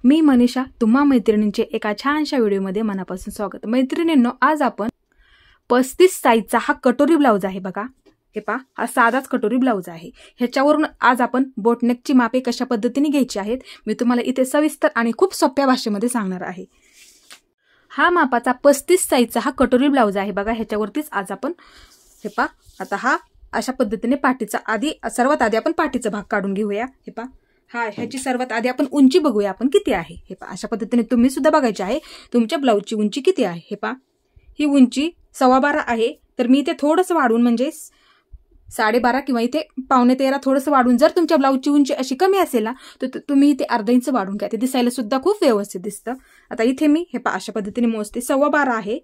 मी मनीषा, तुम्हा मैत्रिणींचे एका छानशा व्हिडिओमध्ये मनापासून स्वागत। मैत्रिणींनो, आज आपण 35 साईजचा हा कटोरी ब्लाउज आहे बघा। हे पहा, हा साधाच कटोरी ब्लाउज आहे। ह्याच्यावरून आज आपण बोटनेकची मापे कशा पद्धतीने घ्यायची आहेत मी तुम्हाला इथे सविस्तर आणि खूप सोप्या भाषेमध्ये सांगणार आहे। हा मापाचा 35 साईजचा हा कटोरी ब्लाउज आहे बघा। ह्याच्यावरतीच आज आपण हे पहा, आता हा अशा पद्धतीने पाठीचा सर्वात आधी आपण पाठीचा भाग काढून घेऊया। हे पहा, ह्याची सर्वात आधी आपण उंची बघूया आपण किती आहे। हे पहा, अशा पद्धतीने तुम्ही सुद्धा बघायचे आहे तुमच्या ब्लाउजची उंची किती आहे। हे पहा, ही उंची 12.25 आहे। तर मी इथे थोडंसं वाढून म्हणजे 12.5 किंवा इथे 12.15 थोडंसं वाढून, जर तुमच्या ब्लाउजची उंची अशी कमी असेल ना तर तुम्ही इथे अर्धा इंच वाढून घ्या, ते दिसायला सुद्धा खूप व्यवस्थित दिसतं। आता इथे मी हे पहा अशा पद्धतीने मोजते, 12.25 आहे,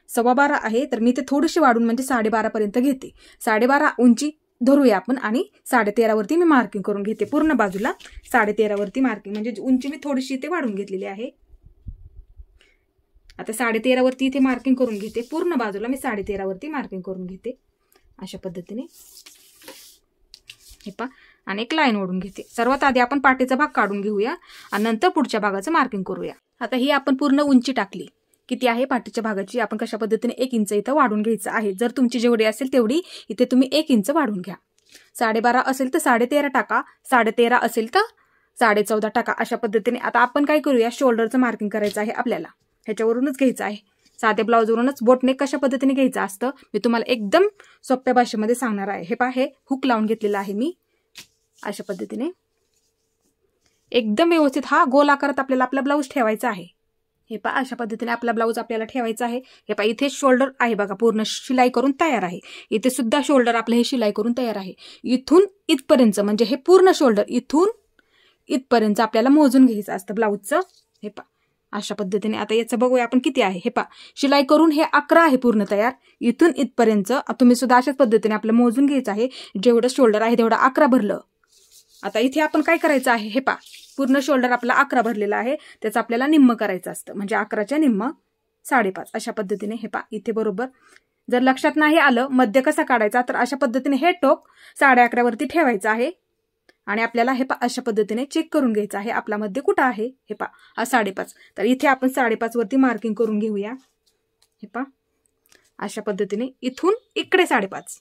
12.25 आहे। तर मी इथे थोडीशी वाढून म्हणजे 12.5 पर्यंत घेते। 12.5 उंची धरूया आपण आणि 13.5 वरती मी मार्किंग करून घेते। पूर्ण बाजूला 13.5 वरती मार्किंग म्हणजे उंची मी थोडीशी इथे वाढून घेतलेली आहे। आता 13.5 वरती इथे मार्किंग करून घेते। पूर्ण बाजूला मी 13.5 वरती मार्किंग करून घेते अशा पद्धतीने। हे पहा, आणि एक लाईन ओढून घेते। सर्वात आधी आपण पाठीचा भाग काढून घेऊया आणि नंतर पुढच्या भागाचं मार्किंग करूया। आता ही आपण पूर्ण उंची टाकली, किती आहे पाठीच्या भागाची, आपण कशा पद्धतीने 1 इंच इथं वाढून घ्यायचं आहे। जर तुमची जेवढी असेल तेवढी इथे तुम्ही 1 इंच वाढून घ्या। 12.5 असेल तर 13.5 टाका, 13.5 असेल तर 14.5 टाका अशा पद्धतीने। आता आपण काय करूया, शोल्डरचं मार्किंग करायचं आहे आपल्याला, ह्याच्यावरूनच घ्यायचं आहे। साध्या ब्लाउजवरूनच बोटनेक कशा पद्धतीने घ्यायचं असतं मी तुम्हाला एकदम सोप्या भाषेमध्ये सांगणार आहे। हे पहा, हे हुक लावून घेतलेलं आहे मी अशा पद्धतीने। एकदम व्यवस्थित हा गोल आकारात आपल्याला आपला ब्लाउज ठेवायचा आहे। हे पहा, अशा पद्धतीने आपला ब्लाउज आपल्याला ठेवायचा आहे। हे पहा, इथे शोल्डर आहे बघा, पूर्ण शिलाई करून तयार आहे। इथे सुद्धा शोल्डर आपलं हे शिलाई करून तयार आहे। इथून इथपर्यंत म्हणजे हे पूर्ण शोल्डर इथून इथपर्यंत आपल्याला मोजून घ्यायचं असतं ब्लाउजचं। हे पहा, अशा पद्धतीने। आता याचं बघूया आपण किती आहे। हे पहा, शिलाई करून हे 11 आहे पूर्ण तयार। इथून इथपर्यंत तुम्ही सुद्धा अशाच पद्धतीने आपलं मोजून घ्यायचं आहे। जेवढं शोल्डर आहे तेवढं 11 भरलं। आता इथे आपण काय करायचं आहे, हे पहा, पूर्ण शोल्डर आपला 11 भरलेला आहे, त्याचं आपल्याला निम्म करायचं असतं, म्हणजे 11च्या निम्म 5.5 अशा पद्धतीने। हे पहा, इथे बरोबर जर लक्षात नाही आलं मध्य कसा काढायचा तर अशा पद्धतीने हे टोक 11.5 वरती ठेवायचं आहे आणि आपल्याला हे पहा अशा पद्धतीने चेक करून घ्यायचं आहे आपला मध्य कुठं आहे। हे पहा, हा 5.5, तर इथे आपण 5.5 वरती मार्किंग करून घेऊया। हे पहा, अशा पद्धतीने इथून इकडे 5.5।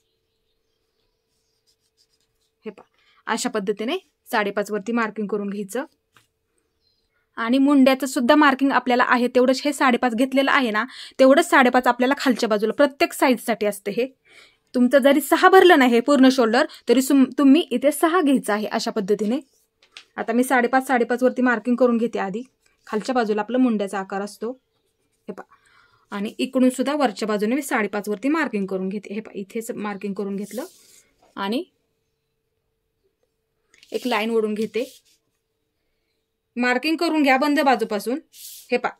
हे पहा, अशा पद्धतीने 5.5 वरती मार्किंग करून घ्यायचं। आणि मुंड्याचं सुद्धा मार्किंग आपल्याला आहे तेवढंच, हे 5.5 घेतलेलं आहे ना तेवढंच 5.5 आपल्याला खालच्या बाजूला प्रत्येक साईजसाठी असतं। हे तुमचं जरी 6 भरलं नाही हे पूर्ण शोल्डर तरी तुम्ही इथे 6 घ्यायचं आहे अशा पद्धतीने। आता मी 5.5 वरती मार्किंग करून घेते आधी। खालच्या बाजूला आपला मुंड्याचा आकार असतो। हे पहा, आणि इकडून सुद्धा वरच्या बाजूने मी 5.5 वरती मार्किंग करून घेते। हे पहा, इथेच मार्किंग करून घेतलं आणि एक लाईन ओढून घेते। मार्किंग करून घ्या बंद बाजूपासून। हे पहा,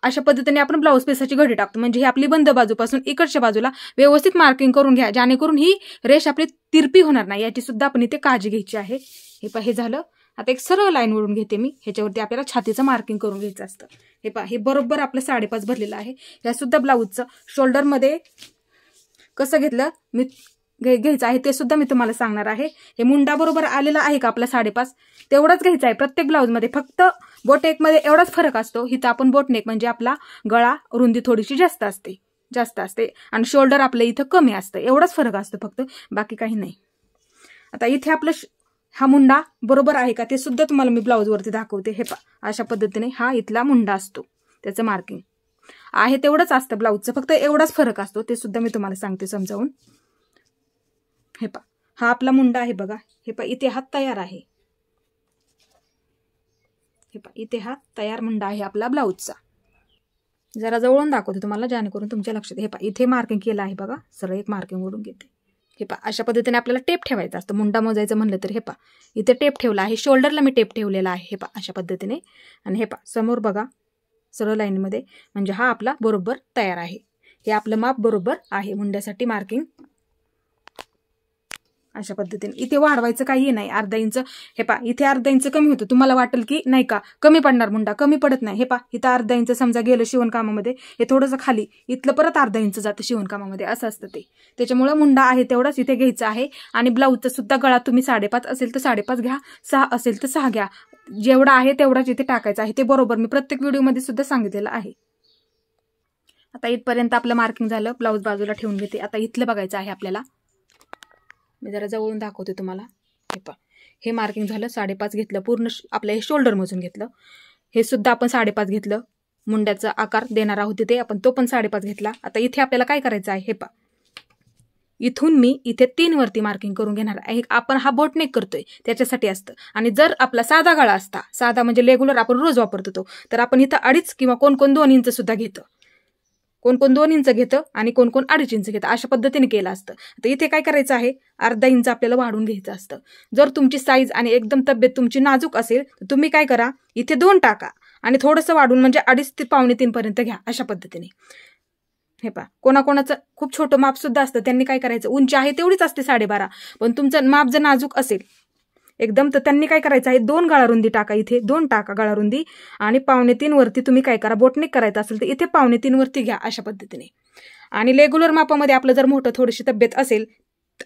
अशा पद्धतीने आपण ब्लाऊज पीसाची घडी टाकतो, म्हणजे ही आपली बंद बाजूपासून इकडच्या बाजूला व्यवस्थित मार्किंग करून घ्या, जेणेकरून ही रेष आपली तिरपी होणार नाही, याची सुद्धा आपण इथे काळजी घ्यायची आहे। हे पहा, हे झालं। आता एक सरळ लाईन ओढून घेते मी, ह्याच्यावरती आपल्याला छातीचं मार्किंग करून घ्यायचं असतं। हे पहा, हे बरोबर आपलं 5.5 भरलेलं आहे। या सुद्धा ब्लाऊजचं शोल्डरमध्ये कसं घेतलं मी घ्यायचं आहे ते सुद्धा मी तुम्हाला सांगणार आहे। हे मुंडा बरोबर आलेला आहे का आपला 5.5 तेवढाच घ्यायचा आहे प्रत्येक ब्लाऊजमध्ये। फक्त बोटनेक मध्ये एवढाच फरक असतो, हिथं आपण बोटनेक म्हणजे आपला गळा रुंदी थोडीशी जास्त असते आणि शोल्डर आपलं इथं कमी असतं, एवढाच फरक असतो फक्त, बाकी काही नाही। आता इथे आपलं हा मुंडा बरोबर आहे का ते सुद्धा तुम्हाला मी ब्लाऊजवरती दाखवते। हे पहा, अशा पद्धतीने हा इथला मुंडा असतो, त्याचं मार्किंग आहे तेवढंच असतं ब्लाऊजचं, फक्त एवढाच फरक असतो, ते सुद्धा मी तुम्हाला सांगते समजावून। हे पहा, हा आपला मुंडा आहे बघा। हे पहा, इथे हा तयार आहे। हे पहा, इथे हा तयार मुंडा आहे आपला ब्लाऊजचा। जरा जवळून दाखवते तुम्हाला जेणेकरून तुमच्या लक्षात। हे पहा, इथे मार्किंग केलं आहे बघा, सरळ एक मार्किंग ओढून घेते। हे पहा, अशा पद्धतीने आपल्याला टेप ठेवायचा असतो मुंडा मोजायचं म्हणलं तर। हे पहा, इथे टेप ठेवला आहे, शोल्डरला मी टेप ठेवलेला आहे। हे पहा, अशा पद्धतीने। आणि हे पहा, समोर बघा सरळ लाईनमध्ये, म्हणजे हा आपला बरोबर तयार आहे। हे आपलं माप बरोबर आहे मुंड्यासाठी मार्किंग अशा पद्धतीने। इथे वाढवायचं काही नाही, अर्धा इंच। हे पहा, इथे अर्धा इंच कमी होतं, तुम्हाला वाटेल की नाही का कमी पडणार मुंडा, कमी पडत नाही। हे पहा, इथं अर्धा इंच समजा गेलं शिवणकामामध्ये, हे थोडंसं खाली, इथलं परत अर्धा इंच जातं शिवणकामामध्ये, असं असतं ते। त्याच्यामुळे मुंडा आहे तेवढाच इथे घ्यायचा आहे। आणि ब्लाऊजचा सुद्धा गळा तुम्ही 5.5 असेल तर 5.5 घ्या, 6 असेल तर 6 घ्या, जेवढा आहे तेवढाच इथे टाकायचा आहे, ते बरोबर मी प्रत्येक व्हिडिओमध्ये सुद्धा सांगितलेलं आहे. आता इथपर्यंत आपलं मार्किंग झालं. ब्लाऊज बाजूला ठेवून घेते. आता इथलं बघायचं आहे आपल्याला. मी जरा जवळून दाखवते तुम्हाला. हे पहा, हे मार्किंग झालं. 5.5 घेतलं. पूर्ण आपलं हे शोल्डर मोजून घेतलं. हे सुद्धा आपण 5.5 घेतलं. मुंड्याचा आकार देणार आहोत तिथे आपण, तो पण 5.5 घेतला. आता इथे आपल्याला काय करायचं आहे, हे पहा, इथून मी इथे 3 वरती मार्किंग करून घेणार आहे. आपण हा बोटनेक करतोय त्याच्यासाठी असतं. आणि जर आपला साधा गळा असता, साधा म्हणजे रेग्युलर आपण रोज वापरतो तो, तर आपण इथं 2.5 किंवा कोण 2 इंच सुद्धा घेतं. कोण 2 इंच घेतं आणि कोण 2.5 इंच घेतं. अशा पद्धतीने केलं असतं. तर इथे काय करायचं आहे, अर्धा इंच आपल्याला वाढून घ्यायचं असतं. जर तुमची साईज आणि एकदम तब्येत तुमची नाजूक असेल तर तुम्ही काय करा, इथे 2 टाका आणि थोडंसं वाढून म्हणजे 2.5 ते 2.25 पर्यंत घ्या. अशा पद्धतीने. हे पहा, कोणाकोणाचं खूप छोटं माप सुद्धा असतं. त्यांनी काय करायचं, उंची आहे तेवढीच असते 12.5, पण तुमचं माप जर नाजूक असेल एकदम, तर त्यांनी काय करायचं आहे, 2 गळारुंदी टाका. इथे 2 टाका गळारुंदी आणि 2.25 वरती तुम्ही काय करा, बोटनेक करायचं असेल तर इथे 2.25 वरती घ्या. अशा पद्धतीने. आणि रेग्युलर मापामध्ये आपलं जर मोठं थोडीशी तब्येत असेल,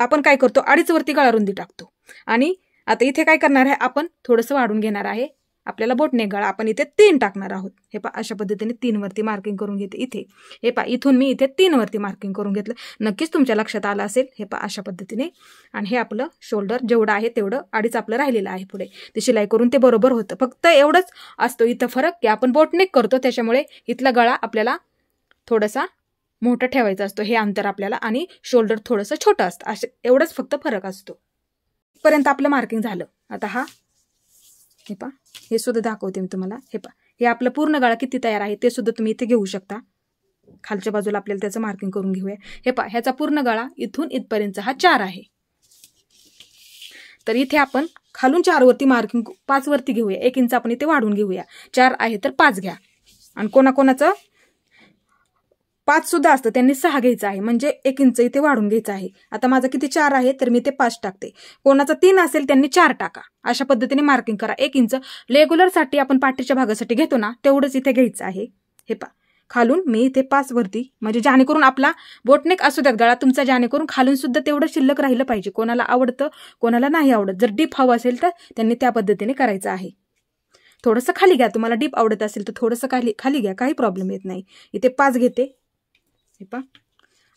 आपण काय करतो, 2.5 वरती गळारुंदी टाकतो. आणि आता इथे काय करणार आहे, आपण थोडंसं वाढून घेणार आहे. आपल्याला बोटनेक गळा आपण इथे 3 टाकणार आहोत. हे पहा, अशा पद्धतीने 3 वरती मार्किंग करून घेते इथे. हे पहा, इथून मी इथे 3 वरती मार्किंग करून घेतलं. नक्कीच तुमच्या लक्षात आलं असेल. हे पहा, अशा पद्धतीने. आणि हे आपलं शोल्डर जेवढं आहे तेवढं 2.5 आपलं राहिलेलं आहे. पुढे ते शिलाई करून ते बरोबर होतं. फक्त एवढंच असतो इथं फरक, की आपण बोटनेक करतो त्याच्यामुळे इथला गळा आपल्याला थोडासा मोठा ठेवायचा असतो. हे अंतर आपल्याला, आणि शोल्डर थोडंसं छोटं असतं. असे एवढंच फक्त फरक असतो. पर्यंत आपलं मार्किंग झालं. आता हा, हे पहा, हे सुद्धा दाखवते मी तुम्हाला. हे पहा, हे आपलं पूर्ण गळा किती तयार आहे ते सुद्धा तुम्ही इथे घेऊ शकता. खालच्या बाजूला आपल्याला त्याचं मार्किंग करून घेऊया. हे पहा, ह्याचा पूर्ण गळा इथून इथपर्यंत हा 4 आहे. तर इथे आपण खालून 4 वरती मार्किंग 5 वरती घेऊया. 1 इंच आपण इथे वाढून घेऊया. 4 आहे तर 5 घ्या. आणि कोणाकोणाचं 5 सुद्धा असतं, त्यांनी 6 घ्यायचं आहे, म्हणजे 1 इंच इथे वाढून घ्यायचं आहे. आता माझं किती 4 आहे, तर मी ते 5 टाकते. कोणाचा 3 असेल त्यांनी 4 टाका. अशा पद्धतीने मार्किंग करा. 1 इंच रेग्युलरसाठी आपण पाठीच्या भागासाठी घेतो ना, तेवढंच इथे घ्यायचं आहे. हे पहा, खालून मी इथे 5 वरती, म्हणजे जेणेकरून आपला बोटनेक असू द्यात गळा तुमचा, जेणेकरून खालून सुद्धा तेवढं शिल्लक राहिलं पाहिजे. कोणाला आवडतं, कोणाला नाही आवडत. जर डीप हवं असेल तर त्यांनी त्या पद्धतीने करायचं आहे. थोडंसं खाली घ्या. तुम्हाला डीप आवडत असेल तर थोडंसं खाली घ्या, काही प्रॉब्लेम येत नाही. इथे 5 घेते. हे पहा,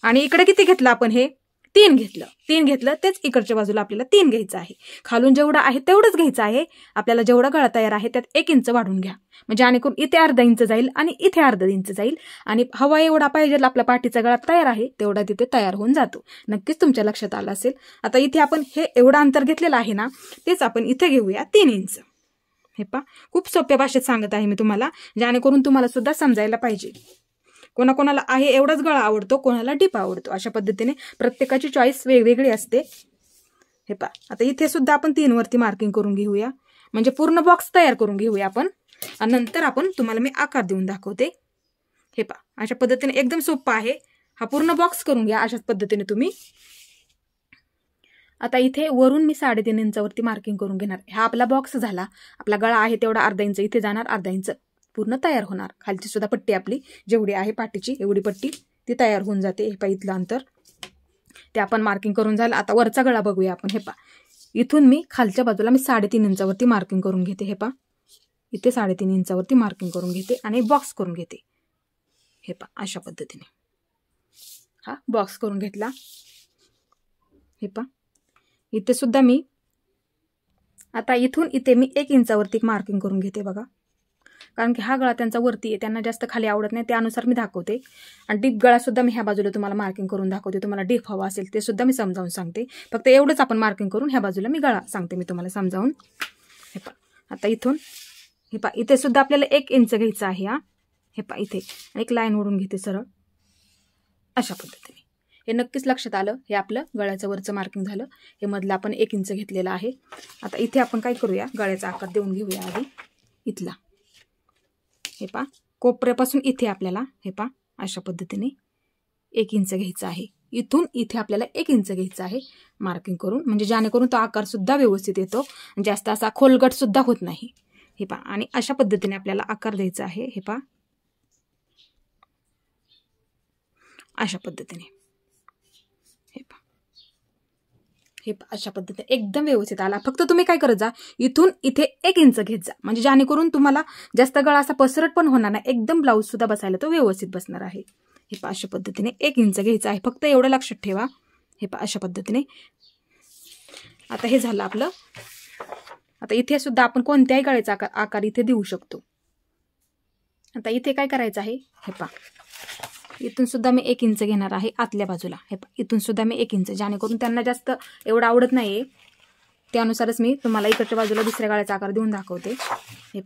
आणि इकडे किती घेतलं आपण, हे 3 घेतलं. 3 घेतलं, तेच इकडच्या बाजूला आपल्याला 3 घ्यायचं आहे. खालून जेवढं आहे तेवढंच घ्यायचं आहे. आपल्याला जेवढा गळा तयार आहे त्यात 1 इंच वाढून घ्या, म्हणजे जेणेकरून इथे अर्धा इंच जाईल आणि इथे अर्धा इंच जाईल. आणि हवा एवढा पाहिजे आपला पाठीचा गळा तयार आहे तेवढा तिथे तयार होऊन जातो. नक्कीच तुमच्या लक्षात आलं असेल. आता इथे आपण हे एवढं अंतर घेतलेलं आहे ना, तेच आपण इथे घेऊया 3 इंच. हे पहा, खूप सोप्या भाषेत सांगत आहे मी तुम्हाला, जेणेकरून तुम्हाला सुद्धा समजायला पाहिजे. कोणाकोणाला आहे एवढाच गळा आवडतो, कोणाला डीप आवडतो. अशा पद्धतीने प्रत्येकाची चॉईस वेगवेगळी असते. हे पहा, आता इथे सुद्धा आपण 3 वरती मार्किंग करून घेऊया, म्हणजे पूर्ण बॉक्स तयार करून घेऊया आपण. आणि नंतर आपण तुम्हाला मी आकार देऊन दाखवते. हे पहा, अशा पद्धतीने एकदम सोपं आहे. हा पूर्ण बॉक्स करून घ्या अशाच पद्धतीने तुम्ही. आता इथे वरून मी 3.5 इंचावरती मार्किंग करून घेणार. हा आपला बॉक्स झाला. आपला गळा आहे तेवढा अर्धा इंच इथे जाणार, अर्धा इंच पूर्ण तयार होणार. खालची सुद्धा पट्टी आपली जेवढी आहे पाठीची एवढी पट्टी ती तयार होऊन जाते. हे पहा, इथलं अंतर ते आपण मार्किंग करून झालं. आता वरचा गळा बघूया आपण. हे पहा, इथून मी खालच्या बाजूला मी 3.5 इंचावरती मार्किंग करून घेते. हे पहा, इथे 3.5 इंचावरती मार्किंग करून घेते आणि बॉक्स करून घेते. हे पहा, अशा पद्धतीने हा बॉक्स करून घेतला. हे पहा, इथे सुद्धा मी आता इथून इथे मी 1 इंचावरती मार्किंग करून घेते बघा, कारण की हा गळा त्यांचा वरती आहे, त्यांना जास्त खाली आवडत नाही, त्यानुसार मी दाखवते. आणि डीप गळा सुद्धा मी ह्या बाजूला तुम्हाला मार्किंग करून दाखवते. तुम्हाला डीप हवा असेल ते सुद्धा मी समजावून सांगते. फक्त एवढंच आपण मार्किंग करून ह्या बाजूला मी गळा सांगते मी तुम्हाला समजावून. हे पहा, आता इथून हे पहा, इथे सुद्धा आपल्याला 1 इंच घ्यायचं आहे. हे पहा, इथे एक लाईन ओढून घेते सरळ अशा पद्धतीने. हे नक्कीच लक्षात आलं. हे आपलं गळ्याचं वरचं मार्किंग झालं. हे मधलं आपण 1 इंच घेतलेलं आहे. आता इथे आपण काय करूया, गळ्याचा आकार देऊन घेऊया आधी इथला. हे पहा, कोपऱ्यापासून इथे आपल्याला हे पहा अशा पद्धतीने 1 इंच घ्यायचं आहे. इथून इथे आपल्याला 1 इंच घ्यायचं आहे मार्किंग करून, म्हणजे जेणेकरून तो आकार सुद्धा व्यवस्थित येतो, जास्त असा खोलगट सुद्धा होत नाही. हे पहा, आणि अशा पद्धतीने आपल्याला आकार द्यायचा आहे. हे पहा, अशा पद्धतीने. हे पहा, हे अशा पद्धतीने एकदम व्यवस्थित आला. फक्त तुम्ही काय करत जा, इथून इथे 1 इंच घेत जा, म्हणजे जेणेकरून तुम्हाला जास्त गळा असा पसरट पण होणार नाही, एकदम ब्लाऊज सुद्धा बसायला तो व्यवस्थित बसणार आहे. हे अशा पद्धतीने 1 इंच घ्यायचं आहे, फक्त एवढं लक्षात ठेवा. हे अशा पद्धतीने. आता हे झालं आपलं. आता इथे सुद्धा आपण कोणत्याही गळ्याचा आकार इथे देऊ शकतो. आता इथे काय करायचं आहे, हे इथून सुद्धा मी 1 इंच घेणार आहे आतल्या बाजूला. हे इथून सुद्धा मी 1 इंच, जेणेकरून त्यांना जास्त एवढं आवडत नाहीये, त्यानुसारच मी तुम्हाला इकडच्या बाजूला दुसऱ्या गळ्याचा आकार देऊन दाखवते. हे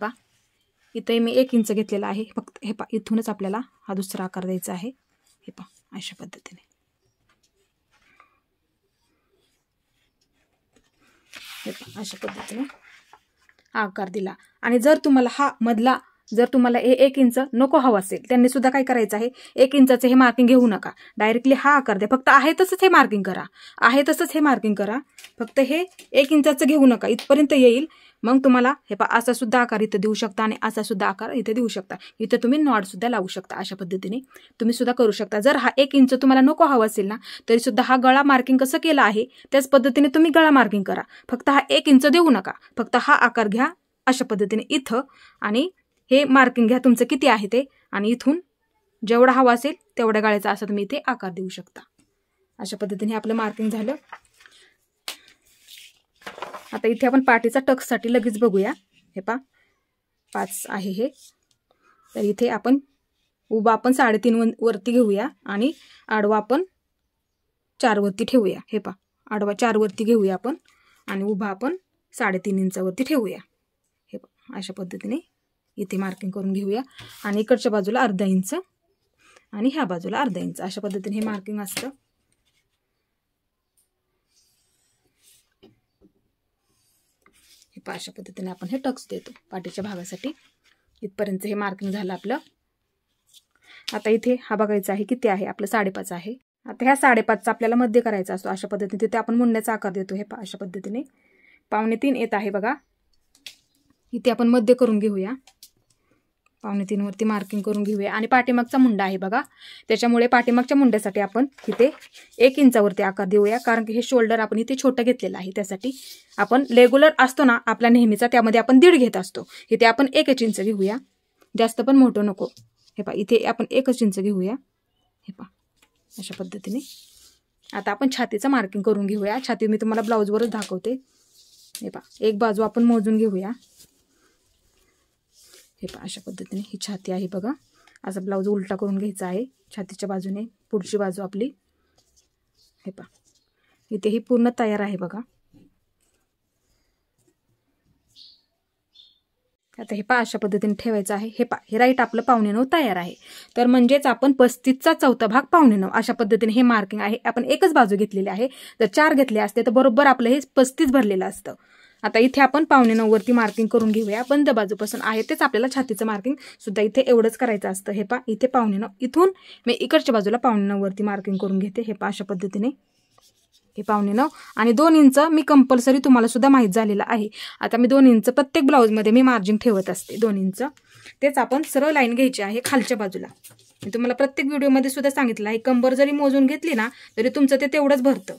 इथे मी 1 इंच घेतलेला आहे फक्त. हे इथूनच आपल्याला हा दुसरा आकार द्यायचा आहे. हे अशा पद्धतीने. हे अशा पद्धतीने आकार दिला. आणि जर तुम्हाला हा मधला, जर तुम्हाला 1 इंच नको हवा असेल, त्यांनी सुद्धा काय करायचं आहे, 1 इंचाचं हे मार्किंग घेऊ नका, डायरेक्टली हा आकार द्या. फक्त आहे तसंच हे मार्किंग करा, आहे तसंच हे मार्किंग करा. फक्त हे 1 इंचाचं घेऊ नका, इथपर्यंत येईल. मग तुम्हाला हे असा सुद्धा आकार इथं देऊ शकता आणि असा सुद्धा आकार इथे देऊ शकता. इथे तुम्ही नॉट सुद्धा लावू शकता. अशा पद्धतीने तुम्ही सुद्धा करू शकता. जर हा 1 इंच तुम्हाला नको हवा असेल ना, तरी सुद्धा हा गळा मार्किंग कसं केलं आहे त्याच पद्धतीने तुम्ही गळा मार्किंग करा. फक्त हा 1 इंच देऊ नका, फक्त हा आकार घ्या अशा पद्धतीने इथं, आणि हे मार्किंग घ्या तुमचं किती आहे ते, आणि इथून जेवढा हवा असेल तेवढ्या गळ्याचा असा तुम्ही इथे आकार देऊ शकता. अशा पद्धतीने आपलं मार्किंग झालं. आता इथे आपण पाठीचा टक्ससाठी लगेच बघूया. हे 5 आहे हे. तर इथे आपण उभा आपण 3.5 वरती घेऊया आणि आडवा आपण 4 वरती ठेवूया. हे आडवा 4 वरती घेऊया आपण आणि उभा आपण 3.5 इंचावरती ठेवूया. हे अशा पद्धतीने इथे मार्किंग करून घेऊया. आणि इकडच्या बाजूला अर्धा इंच आणि ह्या बाजूला अर्धा इंच, अशा पद्धतीने हे मार्किंग असतं. हे अशा पद्धतीने आपण हे टक्स देतो पाठीच्या भागासाठी. इथपर्यंत हे मार्किंग झालं आपलं. आता इथे हा बघायचा आहे किती आहे, आपलं 5.5 आहे. आता ह्या 5.5चा आपल्याला मध्य करायचा असतो. अशा पद्धतीने तिथे आपण मुंड्याचा आकार देतो. हे अशा पद्धतीने 2.25 येत आहे बघा. इथे आपण मध्य करून घेऊया, 2.25 वरती मार्किंग करून घेऊया. आणि पाठीमागचा मुंडा आहे बघा, त्याच्यामुळे पाठीमागच्या मुंड्यासाठी आपण इथे 1 इंचावरती आकार देऊया, कारण की हे शोल्डर आपण इथे छोटं घेतलेलं आहे. त्यासाठी आपण रेग्युलर असतो ना आपला नेहमीचा, त्यामध्ये आपण 1.5 घेत असतो. इथे आपण 1 इंच घेऊया, जास्त पण मोठं नको. हे इथे आपण 1 इंच घेऊया. हे अशा पद्धतीने. आता आपण छातीचं मार्किंग करून घेऊया. छाती मी तुम्हाला ब्लाऊजवरच दाखवते. हे एक बाजू आपण मोजून घेऊया. हे अशा पद्धतीने ही छाती आहे बघा. असा ब्लाऊज उलटा करून घ्यायचा आहे छातीच्या बाजूने, पुढची बाजू आपली. हे इथे ही पूर्ण तयार आहे बघा. आता हे अशा पद्धतीने ठेवायचं आहे. हे राईट आपलं 9.25 तयार आहे. तर म्हणजेच आपण 35चा चौथा भाग 9.25 अशा पद्धतीने हे मार्किंग आहे. आपण एकच बाजू घेतलेली आहे. जर 4 घेतले असते तर बरोबर आपलं हे 35 भरलेलं असतं. आता इथे आपण 9.25 वरती मार्किंग करून घेऊया. बंद बाजूपासून आहे तेच आपल्याला छातीचं मार्किंग सुद्धा इथे एवढंच करायचं असतं. हे इथे 9.25, इथून मी इकडच्या बाजूला 9.25 वरती मार्किंग करून घेते. हे अशा पद्धतीने हे 9.25 आणि 2 इंच मी कंपल्सरी तुम्हाला सुद्धा माहीत झालेलं आहे. आता मी 2 इंच प्रत्येक ब्लाऊजमध्ये मी मार्जिन ठेवत असते. 2 इंच तेच आपण सरळ लाईन घ्यायची आहे खालच्या बाजूला. मी तुम्हाला प्रत्येक व्हिडिओमध्ये सुद्धा सांगितलं आहे, कंबर जरी मोजून घेतली ना तरी तुमचं ते तेवढंच भरतं.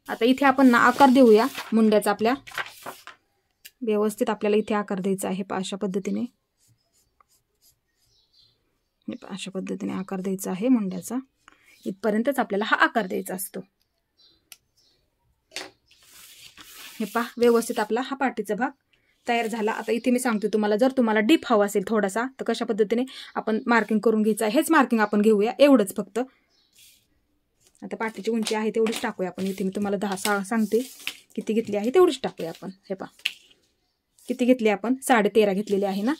आता इथे आपण ना आकार देऊया मुंड्याचा. आपल्या व्यवस्थित आपल्याला इथे आकार द्यायचा आहे. अशा पद्धतीने अशा पद्धतीने आकार द्यायचा आहे मुंड्याचा. इथपर्यंतच आपल्याला हा आकार द्यायचा असतो. हे व्यवस्थित आपला हा पाठीचा भाग तयार झाला. आता इथे मी सांगते तुम्हाला, जर तुम्हाला डीप हवा असेल थोडासा तर कशा पद्धतीने आपण मार्किंग करून घ्यायचं आहे. हेच मार्किंग आपण घेऊया, एवढंच फक्त. आता पाठीची उंची आहे तेवढीच टाकूया आपण. इथे मी तुम्हाला 10 सांगते किती घेतली आहे तेवढीच टाकूया आपण. हे किती घेतली आपण, 13.5 घेतलेली आहे ना,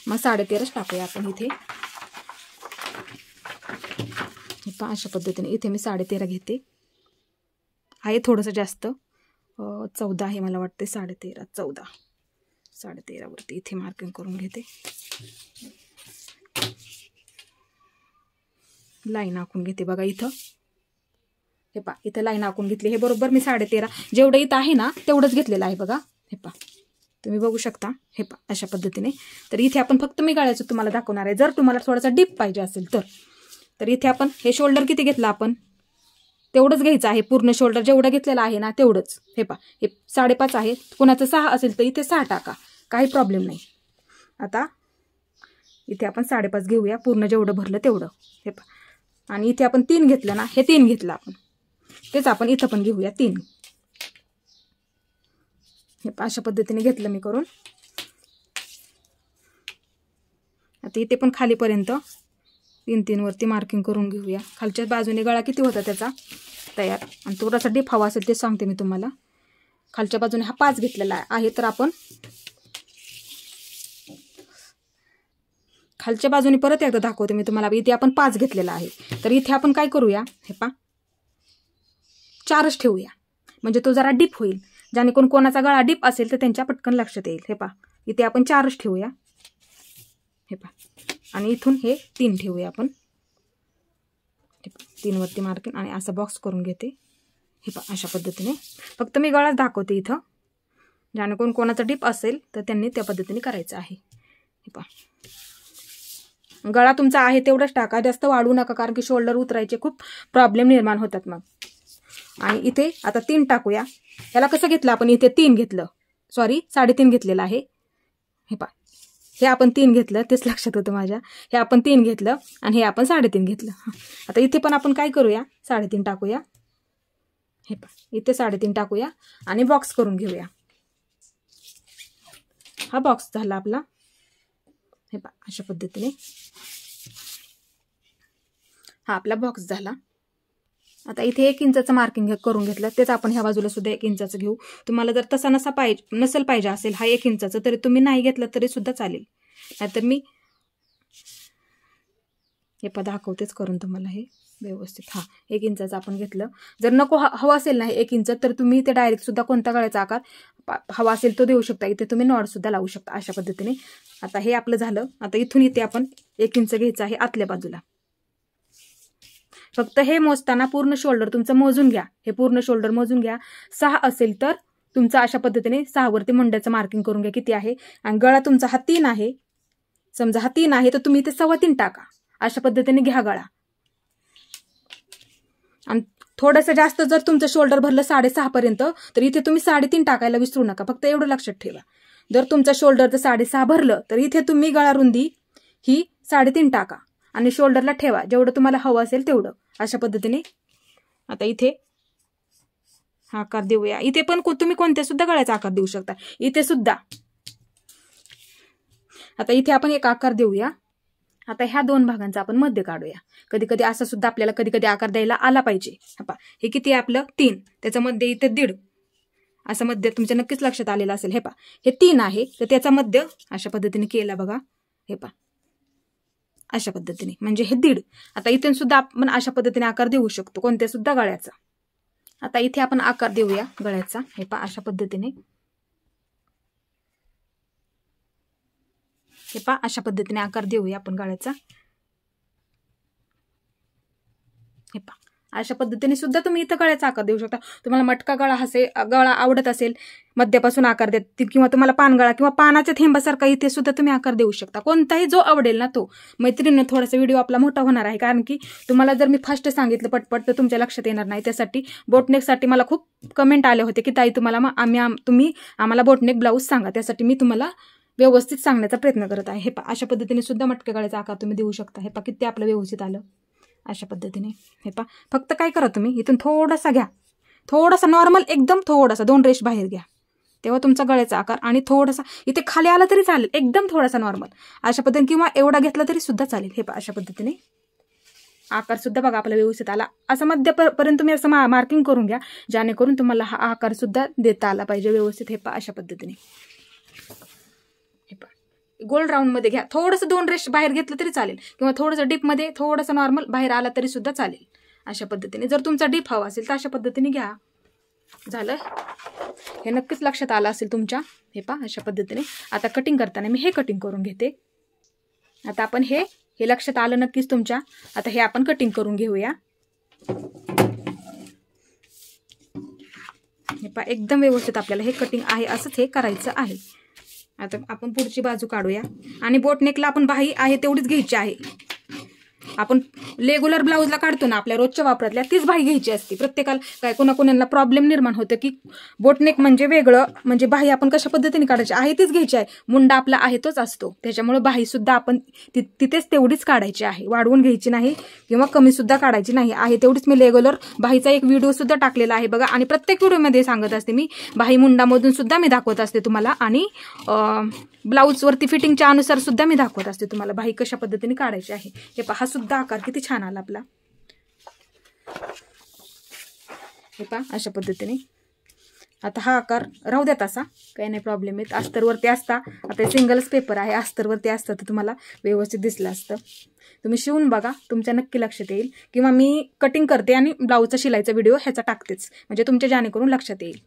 मग 13.5 टाकूया आपण इथे. हे अशा पद्धतीने इथे मी 13.5 घेते. आहे थोडंसं जास्त, 14 आहे मला वाटते. 13.5 14 13.5 वरती इथे मार्किंग करून घेते. लाईन आखून घेते बघा इथं. हे इथं लाईन आखून घेतली. हे बरोबर मी 13.5 जेवढं इथं आहे ना तेवढंच घेतलेलं आहे बघा. हे तुम्ही बघू शकता. हे अशा पद्धतीने. तर इथे आपण फक्त मी गळ्याचं तुम्हाला दाखवणार आहे. जर तुम्हाला थोडासा डीप पाहिजे असेल तर इथे आपण हे शोल्डर किती घेतला आपण, तेवढंच घ्यायचं आहे. पूर्ण शोल्डर जेवढं घेतलेलं आहे ना तेवढंच. हे पहा, हे 5.5 आहे. कोणाचं 6 असेल तर इथे 6 टाका, काही प्रॉब्लेम नाही. आता इथे आपण 5.5 घेऊया, पूर्ण जेवढं भरलं तेवढं. हे पहा, आणि इथे आपण 3 घेतलं ना, हे 3 घेतलं आपण, तेच आपण इथं पण घेऊया 3. हे पहा, अशा पद्धतीने घेतलं मी करून. आता इथे पण खालीपर्यंत 3-3 वरती मार्किंग करून घेऊया. खालच्या बाजूने गळा किती होता त्याचा तयार, आणि थोडासा डीप हवा असेल ते सांगते मी तुम्हाला. खालच्या बाजूने हा 5 घेतलेला आहे, तर आपण खालच्या बाजूने परत एकदा दाखवते मी तुम्हाला. इथे आपण 5 घेतलेला आहे, तर इथे आपण काय करूया, हे पहा 4च ठेवूया, म्हणजे तो जरा डीप होईल. ज्याने कोणाचा गळा डीप असेल तर त्यांच्या पटकन लक्षात येईल. हे पहा, इथे आपण 4च ठेवूया. हे पहा, आणि इथून हे 3 ठेवूया आपण. 3 वरती मार्किंग आणि असा बॉक्स करून घेते. हे पहा, अशा पद्धतीने. फक्त मी गळाच दाखवते इथं, ज्याने कोणाचा डीप असेल तर त्यांनी त्या पद्धतीने करायचं आहे. हे पहा, गळा तुमचा आहे तेवढंच टाका, जास्त वाढवू नका, कारण की शोल्डर उतरायचे खूप प्रॉब्लेम निर्माण होतात मग. आणि इथे आता 3 टाकूया. याला कसं घेतलं आपण, इथे 3 घेतलं, सॉरी 3.5 घेतलेलं आहे. हे पहा, हे आपण 3 घेतलं, तेच लक्षात होतं माझ्या. हे आपण 3 घेतलं आणि हे आपण 3.5 घेतलं. आता इथे पण आपण काय करूया, 3.5 टाकूया. हे पहा, इथे 3.5 टाकूया आणि बॉक्स करून घेऊया. हा बॉक्स झाला आपला. हे पहा, अशा पद्धतीने हा आपला बॉक्स झाला. आता इथे 1 इंचाचं मार्किंग करून घेतलं, तेच आपण ह्या बाजूला सुद्धा 1 इंचाचं घेऊ. तुम्हाला जर तसा नसेल पाहिजे असेल हा 1 इंचाचं, तरी तुम्ही नाही घेतलं तरी सुद्धा चालेल. नाहीतर मी हे दाखवतेच करून तुम्हाला हे व्यवस्थित. हा 1 इंचाचं आपण घेतलं. जर नको हवा असेल ना 1 इंच, तर तुम्ही ते डायरेक्ट सुद्धा कोणता गळ्याचा आकार हवा असेल तो देऊ शकता. इथे तुम्ही नॉट सुद्धा लावू शकता अशा पद्धतीने. आता हे आपलं झालं. आता इथून इथे आपण 1 इंच घ्यायचं आहे आतल्या बाजूला. फक्त हे मोजताना पूर्ण शोल्डर तुमचं मोजून घ्या. हे पूर्ण शोल्डर मोजून घ्या. 6 असेल तर तुमचं अशा पद्धतीने 6 वरती मुंड्याचं मार्किंग करून घ्या किती आहे. आणि गळा तुमचा हा 3 आहे, समजा हा 3 आहे, तर तुम्ही इथे 3.25 टाका. अशा पद्धतीने घ्या गळा. आणि थोडंसं जास्त जर तुमचं शोल्डर भरलं 6.5 पर्यंत, तर इथे तुम्ही 3.5 टाकायला विसरू नका. फक्त एवढं लक्षात ठेवा. जर तुमचं शोल्डर जर 6.5 भरलं, तर इथे तुम्ही गळा रुंदी ही 3.5 टाका आणि शोल्डरला ठेवा जेवढं तुम्हाला हवं असेल तेवढं. अशा पद्धतीने आता इथे हा आकार देऊया. इथे पण तुम्ही कोणत्या सुद्धा गळ्याचा आकार देऊ शकता. इथे सुद्धा आता इथे आपण एक आकार देऊया. आता ह्या 2 भागांचा आपण मध्य काढूया. कधी कधी असं सुद्धा आपल्याला कधी कधी आकार द्यायला आला पाहिजे. हे किती आहे आपलं 3, त्याच्या मध्य इथे 1.5 असं मध्य तुमच्या नक्कीच लक्षात आलेलं असेल. हे पहा, हे 3 आहे, तर त्याचा मध्य अशा पद्धतीने केला बघा. हे पहा, अशा पद्धतीने, म्हणजे हे 1.5. आता इथून सुद्धा आपण अशा पद्धतीने आकार देऊ शकतो कोणत्या सुद्धा गळ्याचा. आता इथे आपण आकार देऊया गळ्याचा. हे पहा, अशा पद्धतीने. हे पहा, अशा पद्धतीने आकार देऊया आपण गळ्याचा. हे पहा, अशा पद्धतीने सुद्धा तुम्ही इथं गळ्याचा आकार देऊ शकता. तुम्हाला मटका गळा आवडत असेल, मध्यापासून आकार देत, किंवा तुम्हाला पानगळा किंवा पानाच्या थेंबासारखा इथे सुद्धा तुम्ही आकार देऊ शकता. कोणताही जो आवडेल ना तो. मैत्रिणींनो, थोडासा व्हिडिओ आपला मोठा होणार आहे, कारण की तुम्हाला जर मी फास्ट सांगितलं पटपट तर तुमच्या लक्षात येणार नाही. त्यासाठी बोटनेकसाठी मला खूप कमेंट आले होते की ताई तुम्ही आम्हाला बोटनेक ब्लाऊज सांगा. त्यासाठी मी तुम्हाला व्यवस्थित सांगण्याचा प्रयत्न करत आहे. हे पहा, अशा पद्धतीने सुद्धा मटक्या गळ्याचा आकार तुम्ही देऊ शकता. हे पहा, किती आपलं व्यवस्थित आलं अशा पद्धतीने. हे पहा, फक्त काय करा तुम्ही इथून थोडासा घ्या, थोडासा नॉर्मल, एकदम थोडासा 2 रेष बाहेर घ्या, तेव्हा तुमचा गळ्याचा आकार. आणि थोडासा इथे खाली आला तरी चालेल, एकदम थोडासा नॉर्मल अशा पद्धतीने, किंवा एवढा घेतला तरी सुद्धा चालेल. हे पहा, अशा पद्धतीने आकार सुद्धा बघा आपला व्यवस्थित आला. असं मध्यपर्यंत तुम्ही असं मार्किंग करून घ्या, जेणेकरून तुम्हाला हा आकार सुद्धा देता आला पाहिजे व्यवस्थित. हे पहा, अशा पद्धतीने. गोल राऊंड मध्ये घ्या. थोडंसं 2 रेष बाहेर घेतलं तरी चालेल, किंवा थोडंसं डीप मध्ये थोडंसं नॉर्मल बाहेर आला तरी सुद्धा चालेल. अशा पद्धतीने जर तुमचा डीप हवा असेल तर अशा पद्धतीने घ्या. झालं, हे नक्कीच लक्षात आलं असेल तुमच्या. हे पहा, अशा पद्धतीने. आता कटिंग करताना मी हे कटिंग करून घेते. आता आपण हे लक्षात आलं नक्कीच तुमच्या. आता हे आपण कटिंग करून घेऊया. हे पहा, एकदम व्यवस्थित आपल्याला हे कटिंग आहे असंच हे करायचं आहे. आता आपण पुढची बाजू काढूया. आणि बोटनेकला आपण बाही आहे तेवढीच घ्यायची आहे. आपण रेग्युलर ब्लाऊजला काढतो ना आपल्या रोजच्या वापरातल्या, तीच बाही घ्यायची असते. प्रत्येकाला काय कोणाकोणाला प्रॉब्लेम निर्माण होतं की बोटनेक म्हणजे वेगळं, म्हणजे बाही आपण कशा पद्धतीने काढायची आहे तीच घ्यायची आहे. मुंडा आपला आहे तोच असतो, त्याच्यामुळे बाही सुद्धा आपण तिथेच तेवढीच काढायची आहे, वाढवून घ्यायची नाही किंवा कमी सुद्धा काढायची नाही आहे तेवढीच. मी रेग्युलर बाहीचा एक व्हिडिओ सुद्धा टाकलेला आहे बघा, आणि प्रत्येक व्हिडिओमध्ये सांगत असते मी बाही मुंडामधून सुद्धा मी दाखवत असते तुम्हाला, आणि ब्लाऊजवरती फिटिंगच्या अनुसार सुद्धा मी दाखवत असते तुम्हाला बाही कशा पद्धतीने काढायची आहे. हे पहा, हा सुद्धा आकार किती छान आला आपला. हे पहा अशा पद्धतीने. आता हा आकार राहू द्या तसा, काही नाही प्रॉब्लेम येत. अस्तरवरती असता, आता सिंगलच पेपर आहे, अस्तरवरती असतं तर तुम्हाला व्यवस्थित दिसलं असतं. तुम्ही शिवून बघा, तुमच्या नक्की लक्षात येईल. किंवा मी कटिंग करते आणि ब्लाऊजचा शिलाईचा व्हिडिओ ह्याचा टाकतेच, म्हणजे तुमच्या जेणेकरून लक्षात येईल.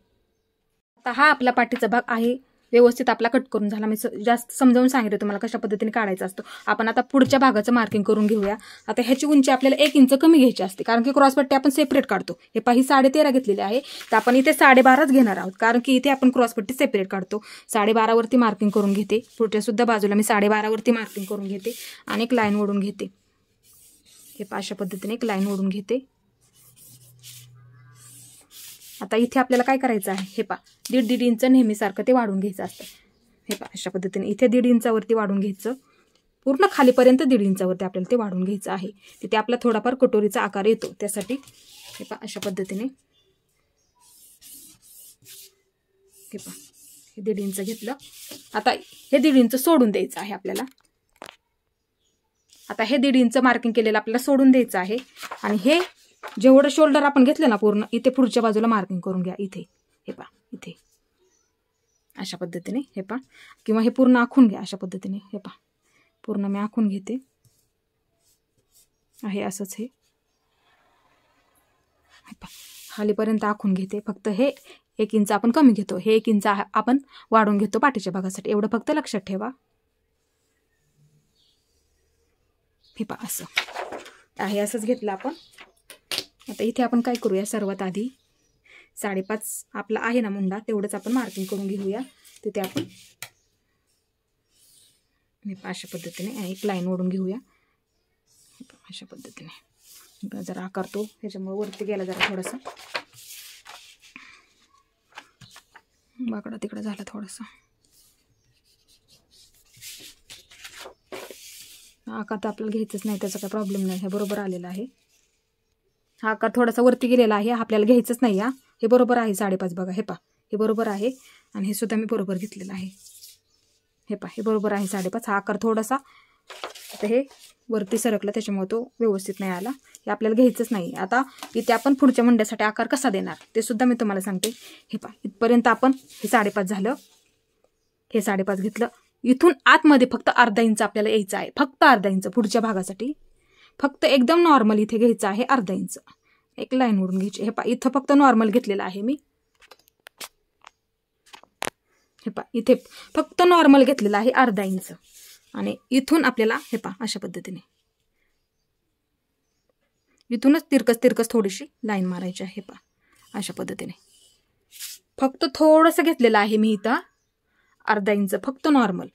आता हा आपला पाठीचा भाग आहे, व्यवस्थित आपला कट करून झाला. मी जास्त समजावून सांगितलं तुम्हाला कशा पद्धतीने काढायचा असतो. आपण आता पुढच्या भागाचं मार्किंग करून घेऊया. आता ह्याची उंची आपल्याला 1 इंच कमी घ्यायची असते, कारण की क्रॉसपट्टी आपण सेपरेट काढतो. हे पाही 13.5 घेतलेली आहे, तर आपण इथे 12.5 घेणार आहोत, कारण की इथे आपण क्रॉसपट्टी सेपरेट काढतो. 12.5 वरती मार्किंग करून घेते. पुढच्या सुद्धा बाजूला मी 12.5 वरती मार्किंग करून घेते आणि एक लाईन ओढून घेते. हे अशा पद्धतीने एक लाईन ओढून घेते. आता इथे आपल्याला काय करायचं आहे, हे पहा 1.5 इंच नेहमीसारखं ते वाढून घ्यायचं असतं. हे पहा अशा पद्धतीने इथे 1.5 इंचावरती वाढून घ्यायचं, पूर्ण खालीपर्यंत 1.5 इंचावरती आपल्याला ते वाढून घ्यायचं आहे. तिथे आपला थोडाफार कटोरीचा आकार येतो, त्यासाठी हे पहा अशा पद्धतीने. हे पहा हे 1.5 इंच घेतलं. आता हे 1.5 इंच सोडून द्यायचं आहे आपल्याला. आता हे 1.5 इंच मार्किंग केलेलं आपल्याला सोडून द्यायचं आहे, आणि हे जेवढं शोल्डर आपण घेतलं ना पूर्ण, इथे पुढच्या बाजूला मार्किंग करून घ्या. इथे हे पहा, इथे अशा पद्धतीने. हे पहा, किंवा हे पूर्ण आखून घ्या अशा पद्धतीने. हे पहा पूर्ण मी आखून घेते आहे असंच. हे पहा खालीपर्यंत आखून घेते. फक्त हे 1 इंच आपण कमी घेतो, हे 1 इंच आपण वाढून घेतो पाठीच्या भागासाठी, एवढं फक्त लक्षात ठेवा. हे पहा असं आहे, असंच घेतलं आपण. आता इथे आपण काय करूया, सर्वात आधी 5.5 आपला आहे ना मुंडा, तेवढंच आपण मार्किंग करून घेऊया. तिथे आपण अशा पद्धतीने एक लाईन ओढून घेऊया. अशा पद्धतीने जरा आकार तो ह्याच्यामुळे वरती गेला जरा थोडासा, बाकडा तिकडा झाला थोडासा. आकार तर आपल्याला घ्यायचंच नाही, त्याचा काही प्रॉब्लेम नाही, हे बरोबर आलेला आहे. हा आकार थोडासा वरती गेलेला आहे, आपल्याला घ्यायचंच नाही. हे बरोबर आहे 5.5 बघा. हे पहा हे बरोबर आहे, आणि हे सुद्धा मी बरोबर घेतलेलं आहे. हे पहा हे बरोबर आहे 5.5. हा आकार थोडासा आता हे वरती सरकला, त्याच्यामुळे तो व्यवस्थित नाही आला. हे आपल्याला घ्यायचंच नाही. आता इथे आपण पुढच्या मुंड्यासाठी आकार कसा देणार ते सुद्धा मी तुम्हाला सांगते. हे पहा इथपर्यंत आपण हे 5.5 झालं, हे 5.5 घेतलं. इथून आतमध्ये फक्त अर्धा इंच आपल्याला यायचं आहे, फक्त अर्धा इंच पुढच्या भागासाठी. फक्त एकदम नॉर्मल इथे घ्यायचं आहे अर्धा इंच. एक लाईन ओढून घ्यायची. हे पहा इथं फक्त नॉर्मल घेतलेलं आहे मी. हे पहा इथे फक्त नॉर्मल घेतलेलं आहे अर्धा इंच, आणि इथून आपल्याला हे पहा अशा पद्धतीने इथूनच तिरकस थोडीशी लाईन मारायची आहे. हे पहा अशा पद्धतीने फक्त थोडंसं घेतलेलं आहे मी इथं अर्धा इंच, फक्त नॉर्मल.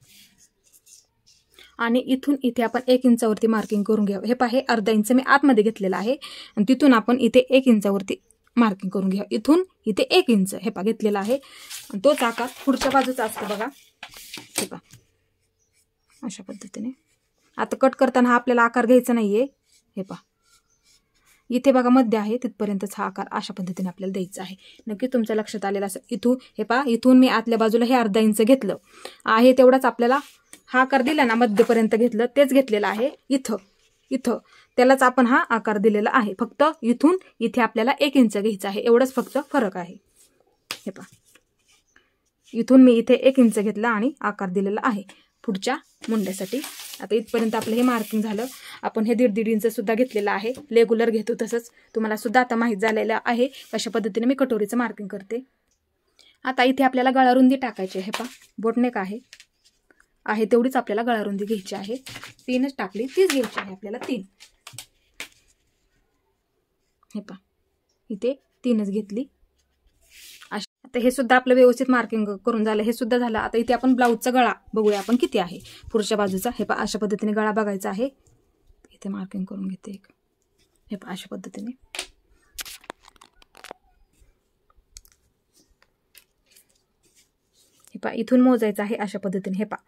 आणि इथून इथे आपण 1 इंचावरती मार्किंग करून घ्यावं. हे पहा हे अर्धा इंच मी आतमध्ये घेतलेलं आहे, आणि तिथून आपण इथे 1 इंचावरती मार्किंग करून घ्यावं. इथून इथे 1 इंच हे पहा घेतलेला आहे, आणि तोच आकार पुढच्या बाजूचा असतो बघा. हे पहा अशा पद्धतीने. आता कट करताना हा आपल्याला आकार घ्यायचा नाहीये. हे पहा इथे बघा मध्य आहे, तिथपर्यंतच हा आकार अशा पद्धतीने आपल्याला द्यायचा आहे. नक्की तुमच्या लक्षात आलेला असं. इथून हे पहा इथून मी आतल्या बाजूला हे अर्धा इंच घेतलं आहे, तेवढाच आपल्याला हा आकार दिला ना, मध्यपर्यंत घेतलं तेच घेतलेलं आहे. इथं त्यालाच आपण हा आकार दिलेला आहे. फक्त इथून इथे आपल्याला 1 इंच घ्यायचं आहे, एवढंच फक्त फरक आहे. हे पहा इथून मी इथे 1 इंच घेतला आणि आकार दिलेला आहे पुढच्या मुंड्यासाठी. आता इथपर्यंत आपलं हे मार्किंग झालं. आपण हे 1.5 इंच सुद्धा घेतलेलं आहे, रेग्युलर घेतो तसंच. तुम्हाला सुद्धा आता माहीत झालेलं आहे कशा पद्धतीने मी कटोरीचं मार्किंग करते. आता इथे आपल्याला गळारुंदी टाकायची. हे पहा बोटनेक आहे तेवढीच आपल्याला गळारुंदी घ्यायची आहे. 3च टाकली, 30 घ्यायची आहे आपल्याला 3. हे पहा इथे 3च घेतली. आता हे सुद्धा आपलं व्यवस्थित मार्किंग करून झालं, हे सुद्धा झालं. आता इथे आपण ब्लाऊजचा गळा बघूया आपण किती आहे पुढच्या बाजूचा. हे पहा अशा पद्धतीने गळा बघायचा आहे. इथे मार्किंग करून घेते एक. हे पहा अशा पद्धतीने. हे पहा इथून मोजायचं आहे अशा पद्धतीने. हे पहा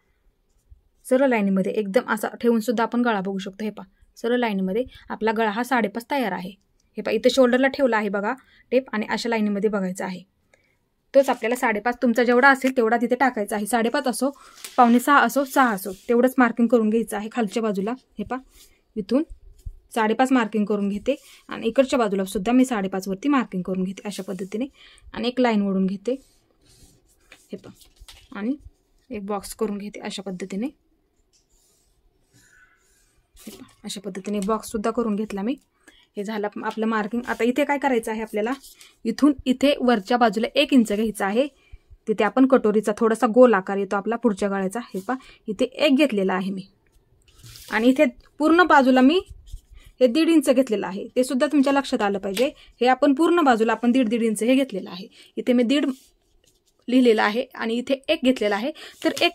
सरळ लाईनीमध्ये एकदम असा ठेवून सुद्धा आपण गळा बघू शकतो. हे पहा सरळ लाईनीमध्ये आपला गळा हा 5.5 तयार आहे. हे पहा इथे शोल्डरला ठेवला आहे बघा टेप आणि अशा लाईनीमध्ये बघायचा आहे. तोच आपल्याला 5.5 तुमचा जेवढा असेल तेवढा तिथे टाकायचा आहे. 5.5 असो, 5.25 असो, 6 असो, तेवढंच मार्किंग करून घ्यायचं आहे खालच्या बाजूला. हे पहा इथून 5.5 मार्किंग करून घेते आणि इकडच्या बाजूला सुद्धा मी 5.5 वरती मार्किंग करून घेते अशा पद्धतीने आणि एक लाईन ओढून घेते. हे पहा आणि एक बॉक्स करून घेते अशा पद्धतीने. हे पहा अशा पद्धतीने बॉक्स सुद्धा करून घेतला मी. हे झालं आपलं मार्किंग. आता इथे काय करायचं आहे आपल्याला, इथून इथे वरच्या बाजूला 1 इंच घ्यायचं आहे. तिथे आपण कटोरीचा थोडासा गोल आकार येतो आपला पुढच्या गळ्याचा. हे पहा इथे 1 घेतलेला आहे मी आणि इथे पूर्ण बाजूला मी हे 1.5 इंच घेतलेलं आहे. ते सुद्धा तुमच्या लक्षात आलं पाहिजे. हे आपण पूर्ण बाजूला आपण 1.5 इंच हे घेतलेलं आहे. इथे मी 1.5 लिहिलेला आहे आणि इथे 1 घेतलेला आहे तर 1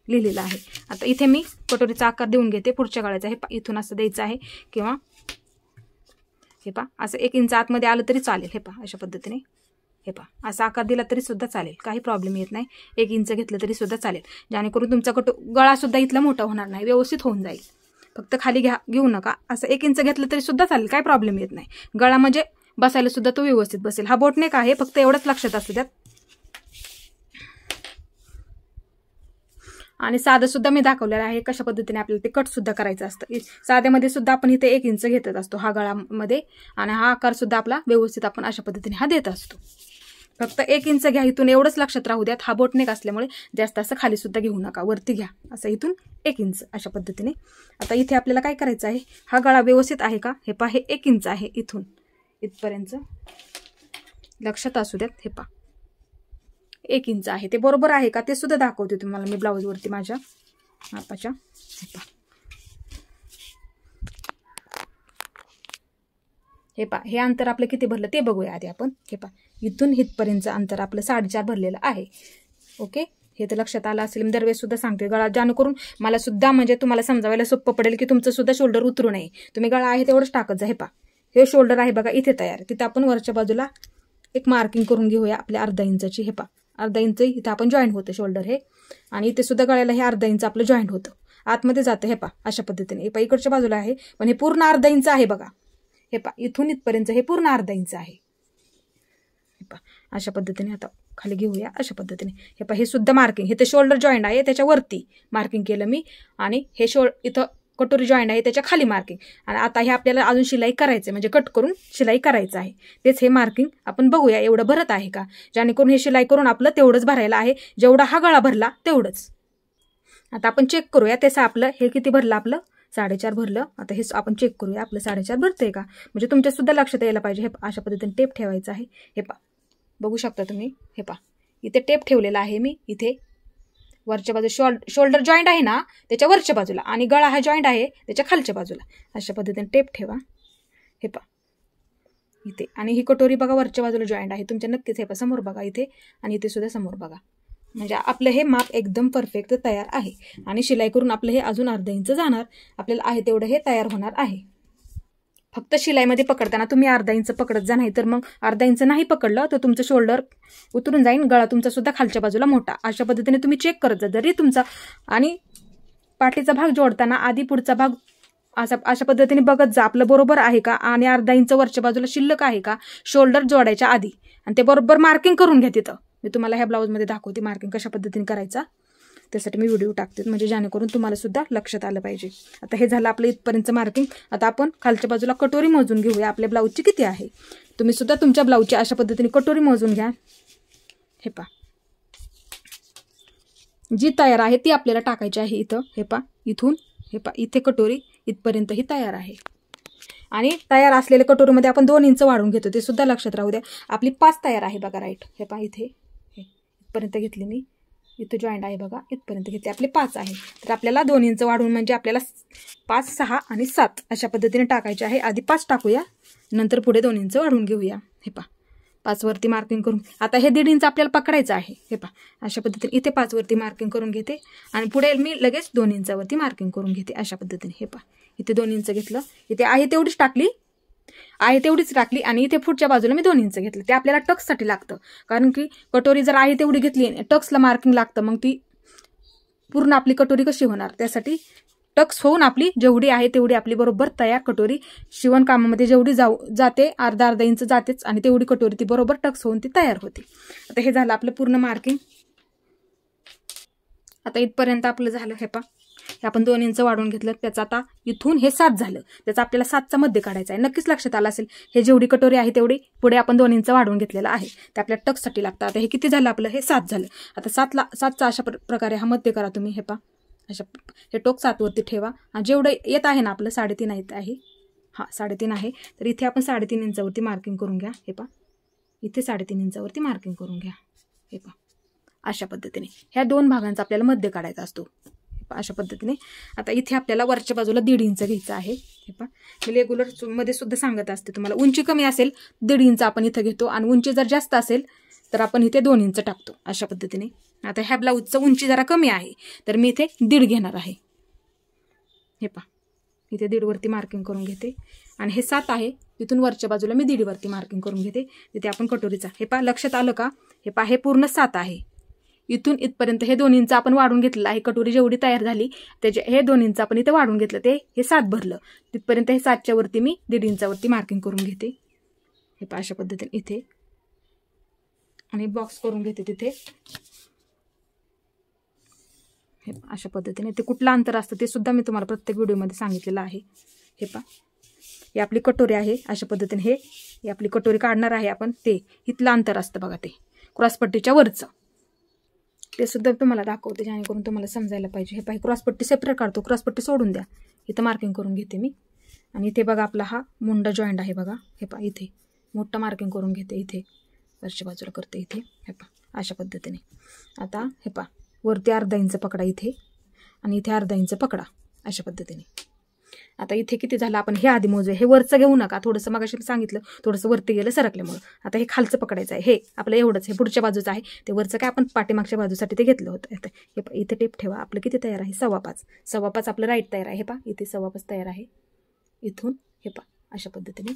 लिहिलेला आहे. आता इथे मी कटोरीचा आकार देऊन घेते पुढच्या गळ्याचा. हे पहा इथून असं द्यायचं आहे किंवा हे पहा असं 1 इंच आतमध्ये आलं तरी चालेल. हे पहा अशा पद्धतीने. हे पहा असा आकार दिला तरी सुद्धा चालेल, काही प्रॉब्लेम येत नाही. 1 इंच घेतलं तरी सुद्धा चालेल, जेणेकरून तुमचा गळा सुद्धा इथला मोठा होणार नाही, व्यवस्थित होऊन जाईल. फक्त खाली घेऊ नका. असं 1 इंच घेतलं तरी सुद्धा चालेल, काही प्रॉब्लेम येत नाही. गळा म्हणजे बसायला सुद्धा तो व्यवस्थित बसेल. हा बोटनेक आहे, फक्त एवढंच लक्षात असू द्यात. आणि साधं सुद्धा मी दाखवलेलं आहे कशा पद्धतीने आपल्याला ते कट सुद्धा करायचं असतं. साध्यामध्ये सुद्धा आपण इथे 1 इंच घेतच असतो हा गळामध्ये आणि हा आकार सुद्धा आपला व्यवस्थित आपण अशा पद्धतीने हा देत असतो. फक्त 1 इंच घ्या इथून, एवढंच लक्षात राहू द्यात. हा बोटनेक असल्यामुळे जास्त असं खाली सुद्धा घेऊ नका, वरती घ्या असं इथून 1 इंच अशा पद्धतीने. आता इथे आपल्याला काय करायचं आहे, हा गळा व्यवस्थित आहे का हे पहा. हे 1 इंच आहे इथून इथपर्यंत, लक्षात असू द्यात. हे पहा 1 इंच आहे, ते बरोबर आहे का ते सुद्धा दाखवते तुम्हाला मी ब्लाऊजवरती माझ्या मापाच्या. हे पहा हे अंतर आपलं किती भरलं ते बघूया आधी आपण. हे पहा इथून इथपर्यंत अंतर आपलं 4.5 भरलेलं आहे. ओके, हे तर लक्षात आलं असेल. मी दरवेळेस सुद्धा सांगते गळा, जेणेकरून मला सुद्धा म्हणजे तुम्हाला समजावायला सोपं पडेल की तुमचं सुद्धा शोल्डर उतरू नये. तुम्ही गळा आहे तेवढंच टाकत जा. हे पहा हे शोल्डर आहे बघा इथे तयार. तिथे आपण वरच्या बाजूला एक मार्किंग करून घेऊया आपल्या 1/2 इंचाची. हे पहा 1/2 इंच इथं आपण जॉईंट होतं शोल्डर हे, आणि इथे सुद्धा गळ्याला हे 1/2 इंच आपलं जॉईंट होतं, आतमध्ये जातं. हे पहा अशा पद्धतीने. हे पहा इकडच्या बाजूला आहे पण हे पूर्ण 1/2 इंच आहे बघा. हे पहा इथून इथपर्यंत हे पूर्ण 1/2 इंच आहे. हे पहा अशा पद्धतीने. आता खाली घेऊया अशा पद्धतीने. हे पहा हे सुद्धा मार्किंग, हे ते शोल्डर जॉईंट आहे त्याच्यावरती मार्किंग केलं मी, आणि हे इथं कटोरी जॉईंट आहे त्याच्या खाली मार्किंग. आणि आता हे आपल्याला अजून शिलाई करायचं आहे, म्हणजे कट करून शिलाई करायचं आहे. तेच हे मार्किंग आपण बघूया एवढं भरत आहे का, जेणेकरून हे शिलाई करून आपलं तेवढंच भरायला आहे, जेवढा हा गळा भरला तेवढंच. आता आपण चेक करूया त्याचं आपलं हे किती भरलं, आपलं 4.5 भरलं. आता हे आपण चेक करूया आपलं 4.5 भरतंय का, म्हणजे तुमच्या सुद्धा लक्षात यायला पाहिजे. हे अशा पद्धतीने टेप ठेवायचा आहे. हे पहा बघू शकता तुम्ही. हे पहा इथे टेप ठेवलेला आहे मी, इथे वरच्या बाजूला शोल्डर जॉईंट आहे ना त्याच्या वरच्या बाजूला, आणि गळा हा जॉईंट आहे त्याच्या खालच्या बाजूला. अशा पद्धतीने टेप ठेवा. हे पहा इथे, आणि ही कटोरी बघा वरच्या बाजूला जॉईंट आहे तुमच्या नक्कीच. हे पहा समोर बघा इथे, आणि इथे सुद्धा समोर बघा. म्हणजे आपलं हे माप एकदम परफेक्ट तयार आहे. आणि शिलाई करून आपलं हे अजून 1/2 इंच जाणार, आपल्याला आहे तेवढं हे तयार होणार आहे. फक्त शिलाईमध्ये पकडताना तुम्ही 1/2 इंच पकडत जा, नाही तर मग 1/2 इंच नाही पकडलं तर तुमचं शोल्डर उतरून जाईल, गळा तुमचा सुद्धा खालच्या बाजूला मोठा. अशा पद्धतीने तुम्ही चेक करत जा. जरी तुमचा आणि पाठीचा भाग जोडताना आधी पुढचा भाग अशा पद्धतीने बघत जा आपलं बरोबर आहे का, आणि 1/2 इंच वरच्या बाजूला शिल्लक आहे का शोल्डर जोडायच्या आधी, आणि ते बरोबर मार्किंग करून घ्या. तिथं मी तुम्हाला ह्या ब्लाऊजमध्ये दाखवते मार्किंग कशा पद्धतीने करायचा, त्यासाठी मी व्हिडिओ टाकते, म्हणजे जेणेकरून तुम्हाला सुद्धा लक्षात आलं पाहिजे. आता हे झालं आपलं इथपर्यंत मार्किंग. आता आपण खालच्या बाजूला कटोरी मोजून घेऊया आपल्या ब्लाऊजची किती आहे. तुम्ही सुद्धा तुमच्या ब्लाऊजची अशा पद्धतीने कटोरी मोजून घ्या. हे पहा जी तयार आहे ती आपल्याला टाकायची आहे इथं. हे पहा इथून, हे पहा इथे कटोरी इथपर्यंत ही तयार आहे, आणि तयार असलेल्या कटोरीमध्ये आपण 2 इंच वाढून घेतो, ते सुद्धा लक्षात राहू द्या. आपली 5 तयार आहे बघा, राईट. हे पहा इथे इथपर्यंत घेतली मी, इथं जॉईंट आहे बघा, इथपर्यंत घेतले, आपले 5 आहे. तर आपल्याला 2 इंच वाढून म्हणजे आपल्याला 5, 6 आणि 7 अशा पद्धतीने टाकायचे आहे. आधी 5 टाकूया, नंतर पुढे 2 इंच वाढवून घेऊया. हे पहा 5 वरती मार्किंग करून आता हे 1.5 इंच आपल्याला पकडायचं आहे. हे पहा अशा पद्धतीने इथे 5 वरती मार्किंग करून घेते आणि पुढे मी लगेच 2 इंचावरती मार्किंग करून घेते अशा पद्धतीने. हे पहा इथे 2 इंच घेतलं, इथे आहे तेवढीच टाकली आणि इथे पुढच्या बाजूला मी 2 इंच घेतलं. ते आपल्याला टक्ससाठी लागतं, कारण की कटोरी जर आहे तेवढी घेतली टक्सला मार्किंग लागतं, मग ती पूर्ण आपली कटोरी कशी होणार. त्यासाठी टक्स होऊन आपली जेवढी आहे तेवढी आपली बरोबर तयार कटोरी शिवणकामामध्ये जेवढी जाते अर्धा इंच जातेच आणि तेवढी कटोरी ती बरोबर टक्स होऊन ती तयार होते. आता हे झालं आपलं पूर्ण मार्किंग. आता इथपर्यंत आपलं झालं. हे पहा हे आपण 2 इंच वाढवून घेतलं, त्याचं आता इथून हे 7 झालं, त्याचा आपल्याला 7चा मध्ये काढायचा आहे. नक्कीच लक्षात आलं असेल, हे जेवढी कटोरी आहे तेवढी पुढे आपण 2 इंच वाढवून घेतलेलं आहे, ते आपल्या टक्ससाठी लागतं. आता हे किती झालं आपलं, हे 7 झालं. आता 7चा अशा प्रकारे हा मध्ये करा तुम्ही. हे पहा अशा हे टोक 7 वरती ठेवा आणि जेवढं येत आहे ना आपलं 3.5 येत आहे, 3.5 आहे, तर इथे आपण 3.5 इंचावरती मार्किंग करून घ्या. हे पहा इथे 3.5 इंचावरती मार्किंग करून घ्या. हे पहा अशा पद्धतीने ह्या 2 भागांचा आपल्याला मध्ये काढायचा असतो अशा पद्धतीने. आता इथे आपल्याला वरच्या बाजूला 1.5 इंच घ्यायचं आहे. हे पहा मी रेग्युलर मध्ये सुद्धा सांगत असते तुम्हाला, उंची कमी असेल 1.5 इंच आपण इथं घेतो आणि उंची जर जास्त असेल तर आपण इथे 2 इंच टाकतो अशा पद्धतीने. आता ह्या ब्लाऊजचं उंची जरा कमी आहे तर मी इथे 1.5 घेणार आहे. हे पहा इथे 1.5 वरती मार्किंग करून घेते आणि हे 7 आहे, तिथून वरच्या बाजूला मी 1.5 वरती मार्किंग करून घेते. तिथे आपण कटोरीचा हे पहा लक्षात आलं का. हे पहा हे पूर्ण 7 आहे, इथून इथपर्यंत हे 2 इंच आपण वाढून घेतलेलं आहे. कटोरी जेवढी तयार झाली त्याचे हे 2 इंच आपण इथे वाढून घेतलं, ते हे 7 भरलं. तिथपर्यंत हे 7च्या वरती मी 1.5 इंचावरती मार्किंग करून घेते. हे पहा अशा पद्धतीने इथे आणि बॉक्स करून घेते तिथे. हे अशा पद्धतीने ते कुठलं अंतर असतं ते सुद्धा मी तुम्हाला प्रत्येक व्हिडिओमध्ये सांगितलेलं आहे. हे पहा ही आपली कटोरी आहे अशा पद्धतीने. हे आपली कटोरी काढणार आहे आपण, ते इथलं अंतर असतं बघा, ते क्रॉसपट्टीच्या वरचं, ते सुद्धा तुम्हाला दाखवते जेणेकरून तुम्हाला समजायला पाहिजे. हे पहा क्रॉसपट्टी सेपरेट काढतो, क्रॉसपट्टी सोडून द्या. इथं मार्किंग करून घेते मी आणि इथे बघा आपला हा मुंडा जॉईंट आहे बघा. हे पहा इथे मोठं मार्किंग करून घेते, इथे वरच्या बाजूला करते इथे. हे पहा अशा पद्धतीने. आता हे पहा वरती 1/2 इंच पकडा इथे आणि इथे 1/2 इंच पकडा अशा पद्धतीने. आता इथे किती झालं आपण हे आधी मोजूया. हे वरचं घेऊ नका, थोडंसं मगाशी सांगितलं थोडंसं वरती गेलं सरकल्यामुळं. आता हे खालचं पकडायचं आहे, हे आपलं एवढंच, हे पुढच्या बाजूचं आहे, ते वरचं काय आपण पाठीमागच्या बाजूसाठी ते घेतलं होतं. हे इथे टेप ठेवा. आपलं किती तयार आहे 5.25 आपलं राईट तयार आहे. हे पहा इथे 5.25 तयार आहे इथून. हे पहा अशा पद्धतीने.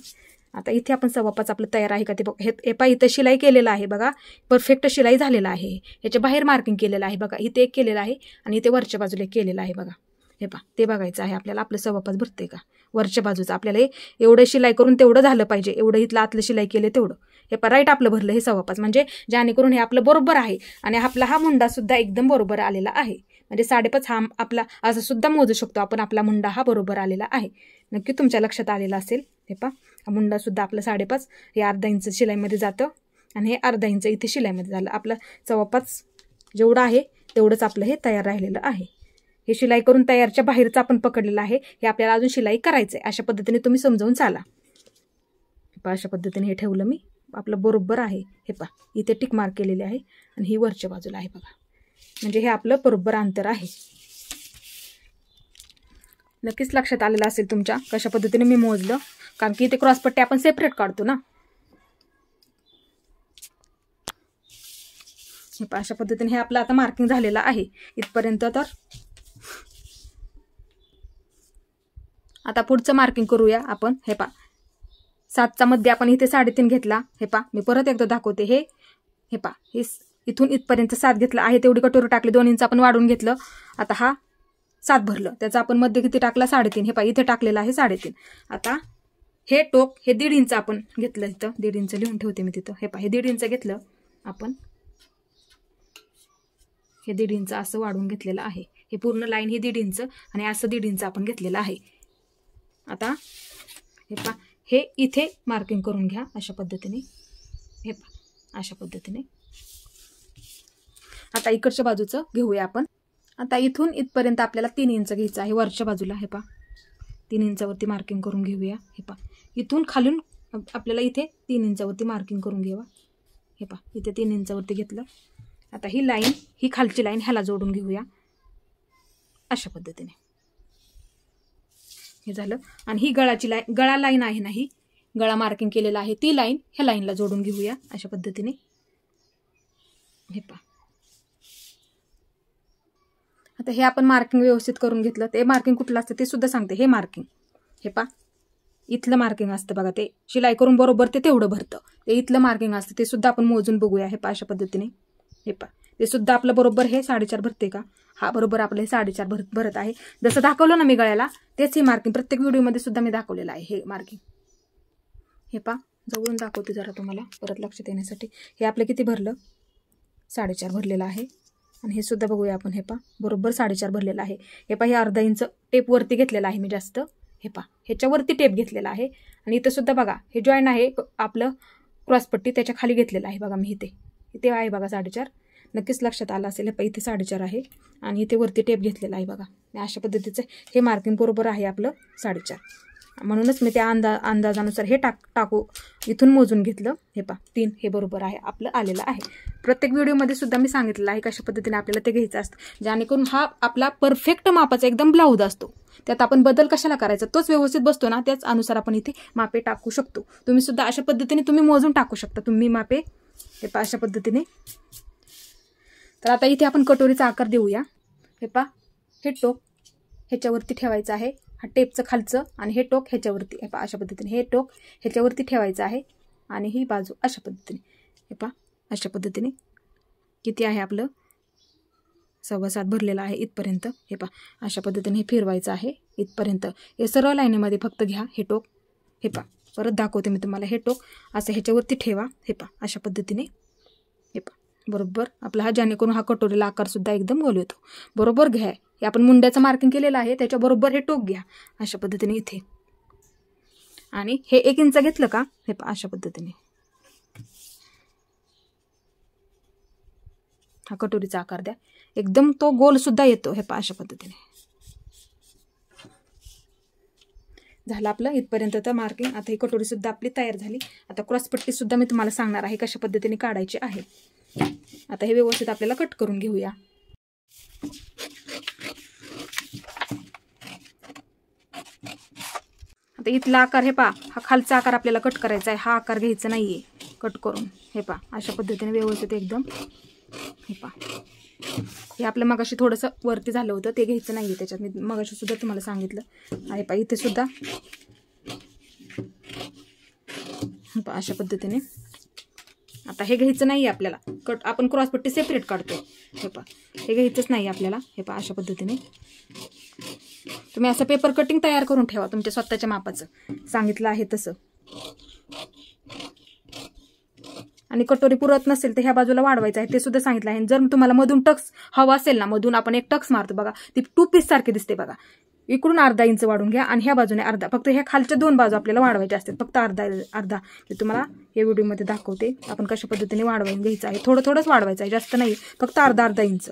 आता इथे आपण 5.25 आपलं तयार आहे का ते बघा. हे पहा इथं शिलाई केलेलं आहे बघा, परफेक्ट शिलाई झालेलं आहे. याच्या बाहेर मार्किंग केलेलं आहे बघा, इथे एक केलेलं आहे आणि इथे वरच्या बाजूला एक केलेलं आहे बघा. हे पहा ते बघायचं आहे आपल्याला, आपलं 5.25 भरते का वरच्या बाजूचं. आपल्याला एवढं शिलाई करून तेवढं झालं पाहिजे, एवढं इथलं आतलं शिलाई केलं तेवढं. हे पहा राईट आपलं भरलं हे 5.25, म्हणजे जेणेकरून हे आपलं बरोबर आहे आणि आपला हा मुंडा सुद्धा एकदम बरोबर आलेला आहे. म्हणजे 5.5 हा आपला असं सुद्धा मोजू शकतो आपण, आपला मुंडा हा बरोबर आलेला आहे. नक्की तुमच्या लक्षात आलेला असेल. हे पहा हा मुंडा सुद्धा आपला 5.5 हे 1/2 इंच शिलाईमध्ये जातं आणि हे 1/2 इंच इथे शिलाईमध्ये झालं. आपलं 5.25 जेवढं आहे तेवढंच आपलं हे तयार राहिलेलं आहे. हे शिलाई करून तयारच्या बाहेरचं आपण पकडलेलं आहे, हे आपल्याला अजून शिलाई करायचं आहे. अशा पद्धतीने तुम्ही समजावून चाला. पहा अशा पद्धतीने हे ठेवलं मी, आपलं बरोबर आहे. हे पहा इथे टिक मार्क केलेले आहे आणि ही वरच्या बाजूला आहे बघा, म्हणजे हे आपलं बरोबर अंतर आहे. नक्कीच लक्षात आलेलं असेल तुमच्या कशा पद्धतीने मी मोजलं, कारण की इथे क्रॉसपट्टी आपण सेपरेट काढतो ना. हे पहा अशा पद्धतीने हे आपलं आता मार्किंग झालेलं आहे इथपर्यंत. तर आता पुढचं मार्किंग करूया आपण. हे पहा 7चा मध्ये आपण इथे 3.5 घेतला. हे पहा मी परत एकदा दाखवते. हे पहा हे इथून इथपर्यंत 7 घेतला आहे, तेवढी कटोरी टाकली, 2 इंच आपण वाढून घेतलं. आता हा 7 भरलं, त्याचा आपण मध्ये किती टाकला 3.5. हे पहा इथे टाकलेला आहे 3.5. आता हे टोक हे 1.5 इंच आपण घेतलं, इथं 1.5 इंच लिहून ठेवते मी तिथं. हे पहा हे 1.5 इंच घेतलं आपण, हे 1.5 इंच असं वाढून घेतलेलं आहे. हे पूर्ण लाईन ही 1.5 इंच आणि असं 1.5 इंच आपण घेतलेलं आहे. आता हे पहा हे इथे मार्किंग करून घ्या अशा पद्धतीने. हे पहा अशा पद्धतीने. आता इकडच्या बाजूचं घेऊया आपण. आता इथून इथपर्यंत आपल्याला 3 इंच घ्यायचं आहे वरच्या बाजूला. हे पहा 3 इंचावरती मार्किंग करून घेऊया. हे पहा इथून खालून आपल्याला इथे 3 इंचावरती मार्किंग करून घ्यावा. हे पहा इथे 3 इंचावरती घेतलं. आता ही लाईन, ही खालची लाईन ह्याला जोडून घेऊया अशा पद्धतीने. हे झालं. आणि ही गळाची लाईन, गळा लाईन आहे ना, ही गळा मार्किंग केलेला आहे ती लाईन ह्या लाईनला जोडून घेऊया अशा पद्धतीने. हे पहा, आता हे आपण मार्किंग व्यवस्थित करून घेतलं. ते मार्किंग कुठलं असतं ते सुद्धा सांगते. हे मार्किंग, हे पहा इथलं मार्किंग असतं बघा, ते शिलाई करून बरोबर ते तेवढं भरतं. ते इथलं मार्किंग असतं ते सुद्धा आपण मोजून बघूया. हे पहा अशा पद्धतीने. हे पहा ते सुद्धा आपलं बरोबर हे 4.5 भरते का? हा बरोबर आपलं हे 4.5 भरत आहे. जसं दाखवलं ना मी गळ्याला तेच हे मार्किंग प्रत्येक व्हिडिओमध्ये सुद्धा मी दाखवलेलं आहे हे मार्किंग. हे पहा जवळून दाखवते जरा तुम्हाला परत लक्षात येण्यासाठी. हे आपलं किती भरलं? 4.5 भरलेलं आहे. आणि हे सुद्धा बघूया आपण. हे पहा बरोबर 4.5 भरलेलं आहे. हे पहा हे अर्धा इंच टेप वरती घेतलेला आहे मी जास्त. हे पहा ह्याच्यावरती टेप घेतलेला आहे. आणि इथं सुद्धा बघा हे जॉईन आहे आपलं क्रॉसपट्टी त्याच्या खाली घेतलेलं आहे बघा मी. इथे आहे बघा 4.5. नक्कीच लक्षात आलं असेल. हे पहा इथे 4.5 आहे आणि इथे वरती टेप घेतलेला आहे बघा. अशा पद्धतीचं हे मार्किंग बरोबर आहे आपलं 4.5. म्हणूनच मी त्या अंदाजानुसार हे टाकू इथून मोजून घेतलं. हे पहा 3 हे बरोबर आहे आपलं आलेलं आहे. प्रत्येक व्हिडिओमध्ये सुद्धा मी सांगितलेलं आहे कशा पद्धतीने आपल्याला ते घ्यायचं असतं, जेणेकरून हा आपला परफेक्ट मापाचा एकदम ब्लाऊज असतो. त्यात आपण बदल कशाला करायचा, तोच व्यवस्थित बसतो ना, त्याच अनुसार आपण इथे मापे टाकू शकतो. तुम्ही सुद्धा अशा पद्धतीने तुम्ही मोजून टाकू शकता तुम्ही मापे. हे पहा अशा पद्धतीने. तर आता इथे आपण कटोरीचा आकार देऊया. हे पहा हे टोक ह्याच्यावरती ठेवायचं आहे, हा टेपचं खालचं, आणि हे टोक ह्याच्यावरती. हे पहा अशा पद्धतीने हे टोक ह्याच्यावरती ठेवायचं आहे आणि ही बाजू अशा पद्धतीने. हे पहा अशा पद्धतीने किती आहे आपलं 7.25 भरलेलं आहे इथपर्यंत. हे पहा अशा पद्धतीने हे फिरवायचं आहे इथपर्यंत. हे सरळ लाईनीमध्ये फक्त घ्या हे टोक. हे पहा परत दाखवते मी तुम्हाला. हे टोक असं ह्याच्यावरती ठेवा. हे पहा अशा पद्धतीने. हे पहा बरोबर आपला हा, जेणेकरून हा कटोरीला आकार सुद्धा एकदम गोल येतो. बरोबर घ्या. हे आपण मुंड्याचं मार्किंग केलेलं आहे त्याच्याबरोबर हे टोक घ्या अशा पद्धतीने इथे. आणि हे 1 इंच घेतलं का? हे पहा अशा पद्धतीने हा कटोरीचा आकार द्या. एकदम तो गोल सुद्धा येतो. हे पहा अशा पद्धतीने. झालं आपलं इथपर्यंत तर मार्किंग. आता ही कटोरी सुद्धा आपली तयार झाली. आता क्रॉसपट्टी सुद्धा मी तुम्हाला सांगणार आहे कशा पद्धतीने काढायची आहे. आता हे व्यवस्थित आपल्याला कट करून घेऊया. आता इथला आकार हे पहा हा खालचा आकार आपल्याला कट करायचा आहे. हा आकार घ्यायचा नाहीये कट करून. हे पहा अशा पद्धतीने व्यवस्थित एकदम. हे पहा हे आपलं मगाशी थोडंसं वरती झालं होतं ते घ्यायचं नाहीये त्याच्यात. मी मगाशी सुद्धा तुम्हाला सांगितलं आहे. पहा इथे सुद्धा पहा अशा पद्धतीने. आता हे घ्यायचं नाही आपल्याला कट. आपण क्रॉसपट्टी सेपरेट काढतो. हे पहा हे घ्यायचंच नाही आपल्याला. हे पहा अशा पद्धतीने तुम्ही असं पेपर कटिंग तयार करून ठेवा तुमच्या स्वतःच्या मापाचं. सांगितलं आहे तसं. आणि कटोरी पुरत नसेल तर ह्या बाजूला वाढवायचं आहे ते सुद्धा सांगितलं आहे. जर तुम्हाला मधून टक्स हवा असेल ना, मधून आपण एक टक्स मारतो बघा, ती 2 पीस सारखी दिसते बघा. इकडून अर्धा इंच वाढून घ्या आणि ह्या बाजूने अर्धा. फक्त ह्या खालच्या 2 बाजू आपल्याला वाढवायच्या असतात. फक्त अर्धा. ते तुम्हाला या व्हिडिओमध्ये दाखवते आपण कशा पद्धतीने वाढवून घ्यायचं आहे. थोडंच वाढवायचं आहे, जास्त नाही. फक्त अर्धा इंच.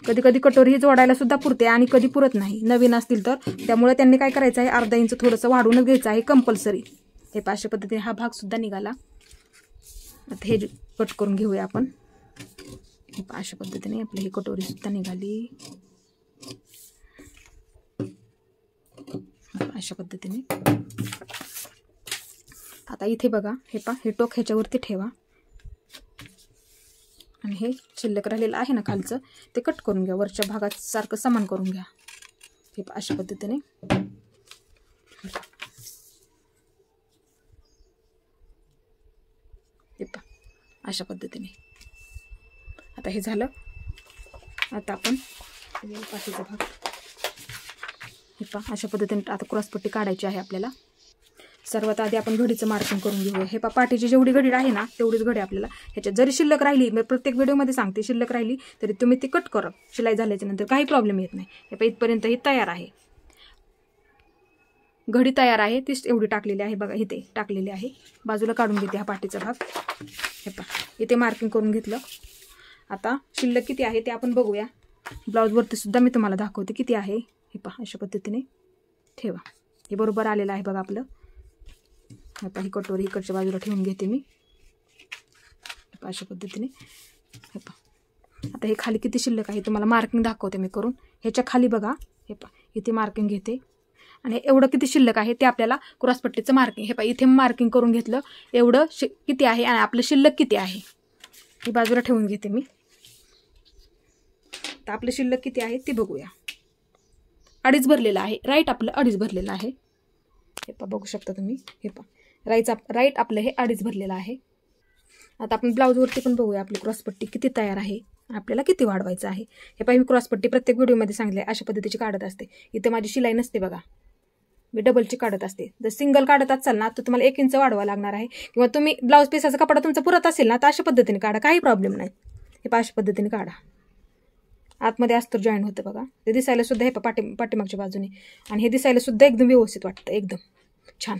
कधी कधी कटोरी ही जोडायला सुद्धा पुरते आणि कधी पुरत नाही नवीन असतील तर. त्यामुळे त्यांनी काय करायचं आहे, अर्धा इंच थोडंसं वाढवूनच घ्यायचं आहे कंपल्सरी. हे अशा पद्धतीने हा भाग सुद्धा निघाला. आता हे कट करून घेऊया आपण. अशा पद्धतीने आपली ही कटोरी सुद्धा निघाली. अशा पद्धतीने. आता इथे बघा हे पहा हे टोक ह्याच्यावरती ठेवा आणि हे शिल्लक राहिलेलं आहे ना खालचं ते कट करून घ्या. वरच्या भागात सारखं समान करून घ्या. हे पहा अशा पद्धतीने. हे पहा अशा पद्धतीने. आता हे झालं. आता आपण पाठीचा भाग हे पहा अशा पद्धतीने आता क्रॉसपट्टी काढायची आहे आपल्याला. सर्वात आधी आपण घडीचं मार्किंग करून घेऊया. हे पहा पाठीची जेवढी घडी आहे ना तेवढीच घडी आपल्याला ह्याच्यात जरी शिल्लक राहिली, मी प्रत्येक व्हिडिओमध्ये सांगते शिल्लक राहिली तरी तुम्ही ती कट करा. शिलाई झाल्याच्या नंतर काही प्रॉब्लेम येत नाही. हे पहा इथपर्यंत ही तयार आहे. घडी तयार आहे तीच एवढी टाकलेली आहे बघा. इथे टाकलेली आहे. बाजूला काढून घेते हा पाठीचा भाग. हे पहा इथे मार्किंग करून घेतलं. आता शिल्लक किती आहे ते आपण बघूया. ब्लाऊजवरती सुद्धा मी तुम्हाला दाखवते किती आहे. हे पहा अशा पद्धतीने ठेवा. हे बरोबर आलेलं आहे बघा आपलं. हे पहा ही कटोरी इकडच्या बाजूला ठेवून घेते मी. हे पहा अशा पद्धतीने. हे पहा आता हे खाली किती शिल्लक आहे तुम्हाला मार्किंग दाखवते मी करून. ह्याच्या खाली बघा हे पहा इथे मार्किंग घेते आणि एवढं किती शिल्लक आहे ते आपल्याला क्रॉसपट्टीचं मार्किंग, हे पहा इथे मार्किंग करून घेतलं, एवढं किती आहे आणि आपलं शिल्लक किती आहे ही बाजूला ठेवून घेते मी. तर आपलं शिल्लक किती आहे ते बघूया. 2.5 भरलेलं आहे, राईट आपलं 2.5 भरलेलं आहे. हे पहा बघू शकता तुम्ही, हे पहा राईट आपलं हे 2.5 भरलेलं आहे. आता आपण ब्लाऊजवरती पण बघूया आपली क्रॉसपट्टी किती तयार आहे, आपल्याला किती वाढवायचं आहे. हे पहा मी क्रॉसपट्टी प्रत्येक व्हिडिओमध्ये सांगितले अशा पद्धतीची काढत असते. इथे माझी शिलाई नसते बघा, मी डबलची काढत असते. जर सिंगल काढत असाल ना तर तुम्हाला 1 इंच वाढवा लागणार आहे, किंवा तुम्ही ब्लाऊज पीसाचा कपडा तुमचा पुरत असेल ना तर अशा पद्धतीने काढा, काही प्रॉब्लेम नाही. हे पहा अशा पद्धतीने काढा. आतमध्ये अस्तर जॉईन होतं बघा, ते दिसायला सुद्धा हे पाठीमागच्या बाजूने, आणि हे दिसायला सुद्धा एकदम व्यवस्थित वाटतं, एकदम छान.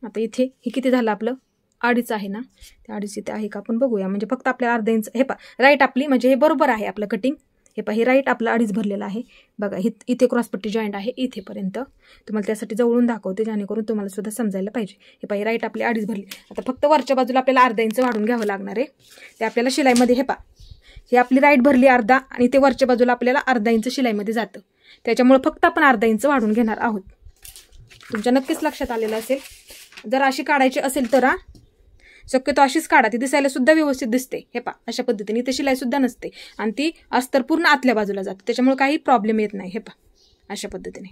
आता इथे हे किती झालं आपलं 2.5 आहे ना, ते 2.5 इथे आहे का आपण बघूया. म्हणजे फक्त आपल्या अर्धा इंच, हे पहा राईट आपली म्हणजे हे बरोबर आहे आपलं कटिंग. हे पहा हे राईट आपलं 2.5 भरलेलं आहे बघा. इथे क्रॉसपट्टी जॉईंट आहे इथेपर्यंत, तुम्हाला त्यासाठी जवळून दाखवते जेणेकरून तुम्हाला सुद्धा समजायला पाहिजे. हे पहा राईट आपली 2.5 भरली. आता फक्त वरच्या बाजूला आपल्याला अर्धा इंच वाढून घ्यावं लागणार आहे. ते आपल्याला शिलाईमध्ये, हे पहा ही आपली राईट भरली अर्धा, आणि ते वरच्या बाजूला आपल्याला अर्धा इंच शिलाईमध्ये जातं. त्याच्यामुळे फक्त आपण अर्धा इंच वाढून घेणार आहोत. तुमच्या नक्कीच लक्षात आलेलं असेल. जर अशी काढायची असेल तर शक्यतो अशीच काढा, ती दिसायला सुद्धा व्यवस्थित दिसते. हे पहा अशा पद्धतीने इथे शिलाई सुद्धा नसते, आणि ती अस्तर पूर्ण आतल्या बाजूला जाते, त्याच्यामुळे काही प्रॉब्लेम येत नाही. हे पहा अशा पद्धतीने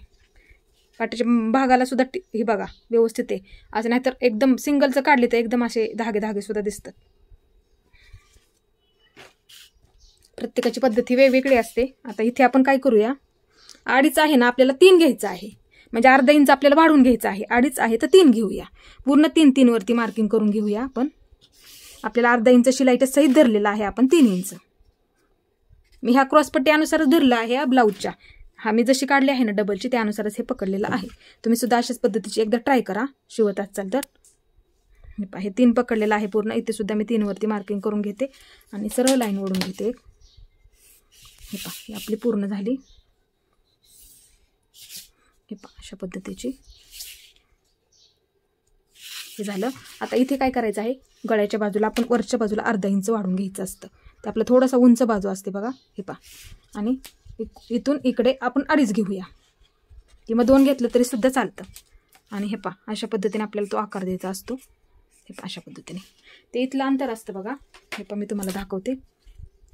पाठीच्या भागाला सुद्धा हे बघा व्यवस्थित आहे. असं नाही तर एकदम सिंगलचं काढले तर एकदम असे धागे सुद्धा दिसतात. प्रत्येकाची पद्धती वेगवेगळी असते. आता इथे आपण काय करूया, 2.5 आहे ना आपल्याला 3 घ्यायचं आहे, म्हणजे अर्धा इंच आपल्याला वाढवून घ्यायचं आहे. 2.5 आहे तर 3 घेऊया, पूर्ण 3 वरती मार्किंग करून घेऊया आपण. आपल्याला अर्धा इंच शिलाईच्या सहित धरलेला आहे आपण 3 इंच. मी ह्या क्रॉसपट्टी अनुसारच धरला आहे या ब्लाऊजच्या. हा मी जशी काढली आहे ना डबलची त्यानुसारच हे पकडलेलं आहे. तुम्ही सुद्धा अशाच पद्धतीची एकदा ट्राय करा शिवत असाल तर. हे 3 पकडलेलं आहे पूर्ण. इथे सुद्धा मी 3 वरती मार्किंग करून घेते आणि सरळ लाईन ओढून घेते. हे पहा ही आपली पूर्ण झाली. हे पहा अशा पद्धतीची हे झालं. आता इथे काय करायचं आहे, गळ्याच्या बाजूला आपण वरच्या बाजूला अर्धा इंच वाढून घ्यायचं असतं. ते आपलं थोडासा उंच बाजू असते बघा. हे पहा, आणि इथून इकडे आपण 2.5 घेऊया, किंवा 2 घेतलं तरी सुद्धा चालतं. आणि हे पहा अशा पद्धतीने आपल्याला तो आकार द्यायचा असतो. हे पहा अशा पद्धतीने ते इथलं अंतर असतं बघा. हे पहा मी तुम्हाला दाखवते.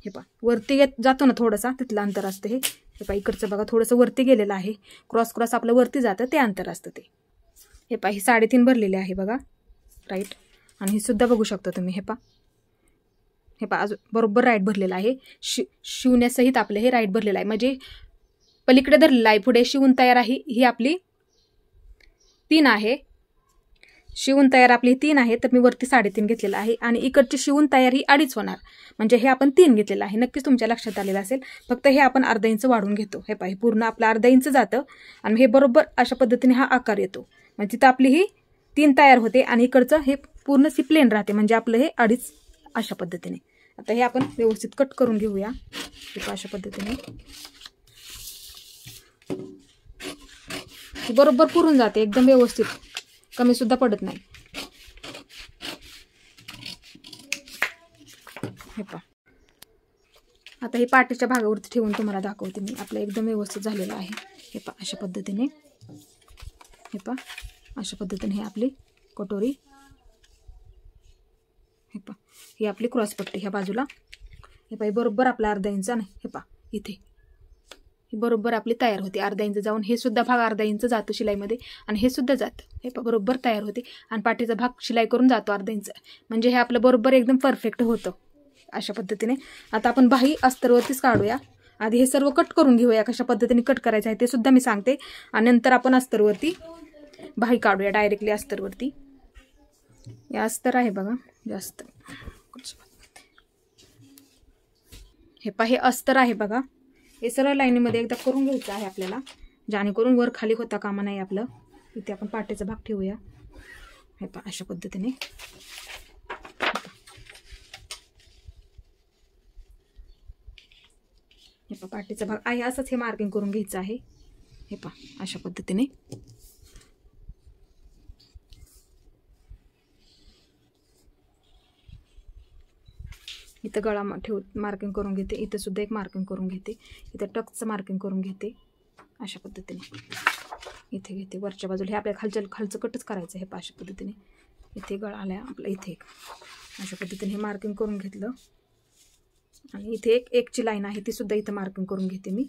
हे पहा वरती जातो ना थोडंसा, तिथलं अंतर असतं हे. हे पहा इकडचं बघा थोडंसं वरती गेलेलं आहे, क्रॉस आपलं वरती जातं ते अंतर असतं ते. हे पहा ही 3.5 भरलेले आहे बघा राईट, आणि हे सुद्धा बघू शकता तुम्ही. हे पहा हे पहा अजून बरोबर राईट भरलेलं आहे. शिवण्यासहित आपलं हे राईट भरलेलं आहे, म्हणजे पलीकडे धरलेलं आहे, पुढे शिवून तयार आहे. ही आपली 3 आहे, शिवून तयार आपली 3 आहे, तर मी वरती 3.5 घेतलेला आहे, आणि इकडची शिवून तयार ही 2.5 होणार, म्हणजे हे आपण 3 घेतलेलं आहे. नक्कीच तुमच्या लक्षात आलेलं असेल. फक्त हे आपण अर्धा इंच वाढून घेतो. हे पहा पूर्ण आपलं अर्धा इंच जातं, आणि हे बरोबर अशा पद्धतीने हा आकार येतो. म्हणजे तिथं आपली ही 3 तयार होते, आणि इकडचं हे पूर्ण सी प्लेन राहते, म्हणजे आपलं हे 2.5 अशा पद्धतीने. आता हे आपण व्यवस्थित कट करून घेऊया. हे पहा अशा पद्धतीने बरोबर पुरून जाते, एकदम व्यवस्थित, कमी सुद्धा पडत नाही. हे पहा आता हे पाठीच्या भागावरती ठेवून तुम्हाला दाखवते मी. आपलं एकदम व्यवस्थित झालेलं आहे. हे पहा अशा पद्धतीने. हे पहा अशा पद्धतीने हे आपली कटोरी. हे पहा ही आपली क्रॉसपट्टी ह्या बाजूला. हे पहा बरोबर आपला अर्धा इंच नाही. हे पहा इथे ही बरोबर आपली तयार होते. अर्धा इंच जाऊन हे सुद्धा भाग अर्धा इंच जातो शिलाईमध्ये, आणि हे सुद्धा जातं. हे पहा बरोबर तयार होते, आणि पाठीचा भाग शिलाई करून जातो अर्धा इंच, म्हणजे हे आपलं बरोबर एकदम परफेक्ट होतं अशा पद्धतीने. आता आपण बाही अस्तरवरतीच काढूया. आधी हे सर्व कट करून घेऊया, कशा पद्धतीने कट करायचं आहे ते सुद्धा मी सांगते, आणि नंतर आपण अस्तरवरती बाही काढूया डायरेक्टली अस्तरवरती. या अस्तर आहे बघा जास्त. हे पहा हे अस्तर आहे बघा. हे सरळ लाईनीमध्ये एकदा करून घ्यायचं आहे आपल्याला, जेणेकरून वर खाली होता कामा नाही आपलं. इथे आपण पाठीचा भाग ठेवूया. हे पहा अशा पद्धतीने. हे पहा पाठीचा भाग आहे असंच हे मार्किंग करून घ्यायचं आहे. हे पहा अशा पद्धतीने. इथं गळा मार्किंग करून घेते, इथं सुद्धा एक मार्किंग करून घेते, इथं टक्सचं मार्किंग करून घेते अशा पद्धतीने. इथे घेते वरच्या बाजूला. हे आपल्या खालचं कटच करायचं आहे. अशा पद्धतीने इथे गळा आला आपला, इथे अशा पद्धतीने हे मार्किंग करून घेतलं. आणि इथे एकची लाईन आहे ती सुद्धा इथं मार्किंग करून घेते मी.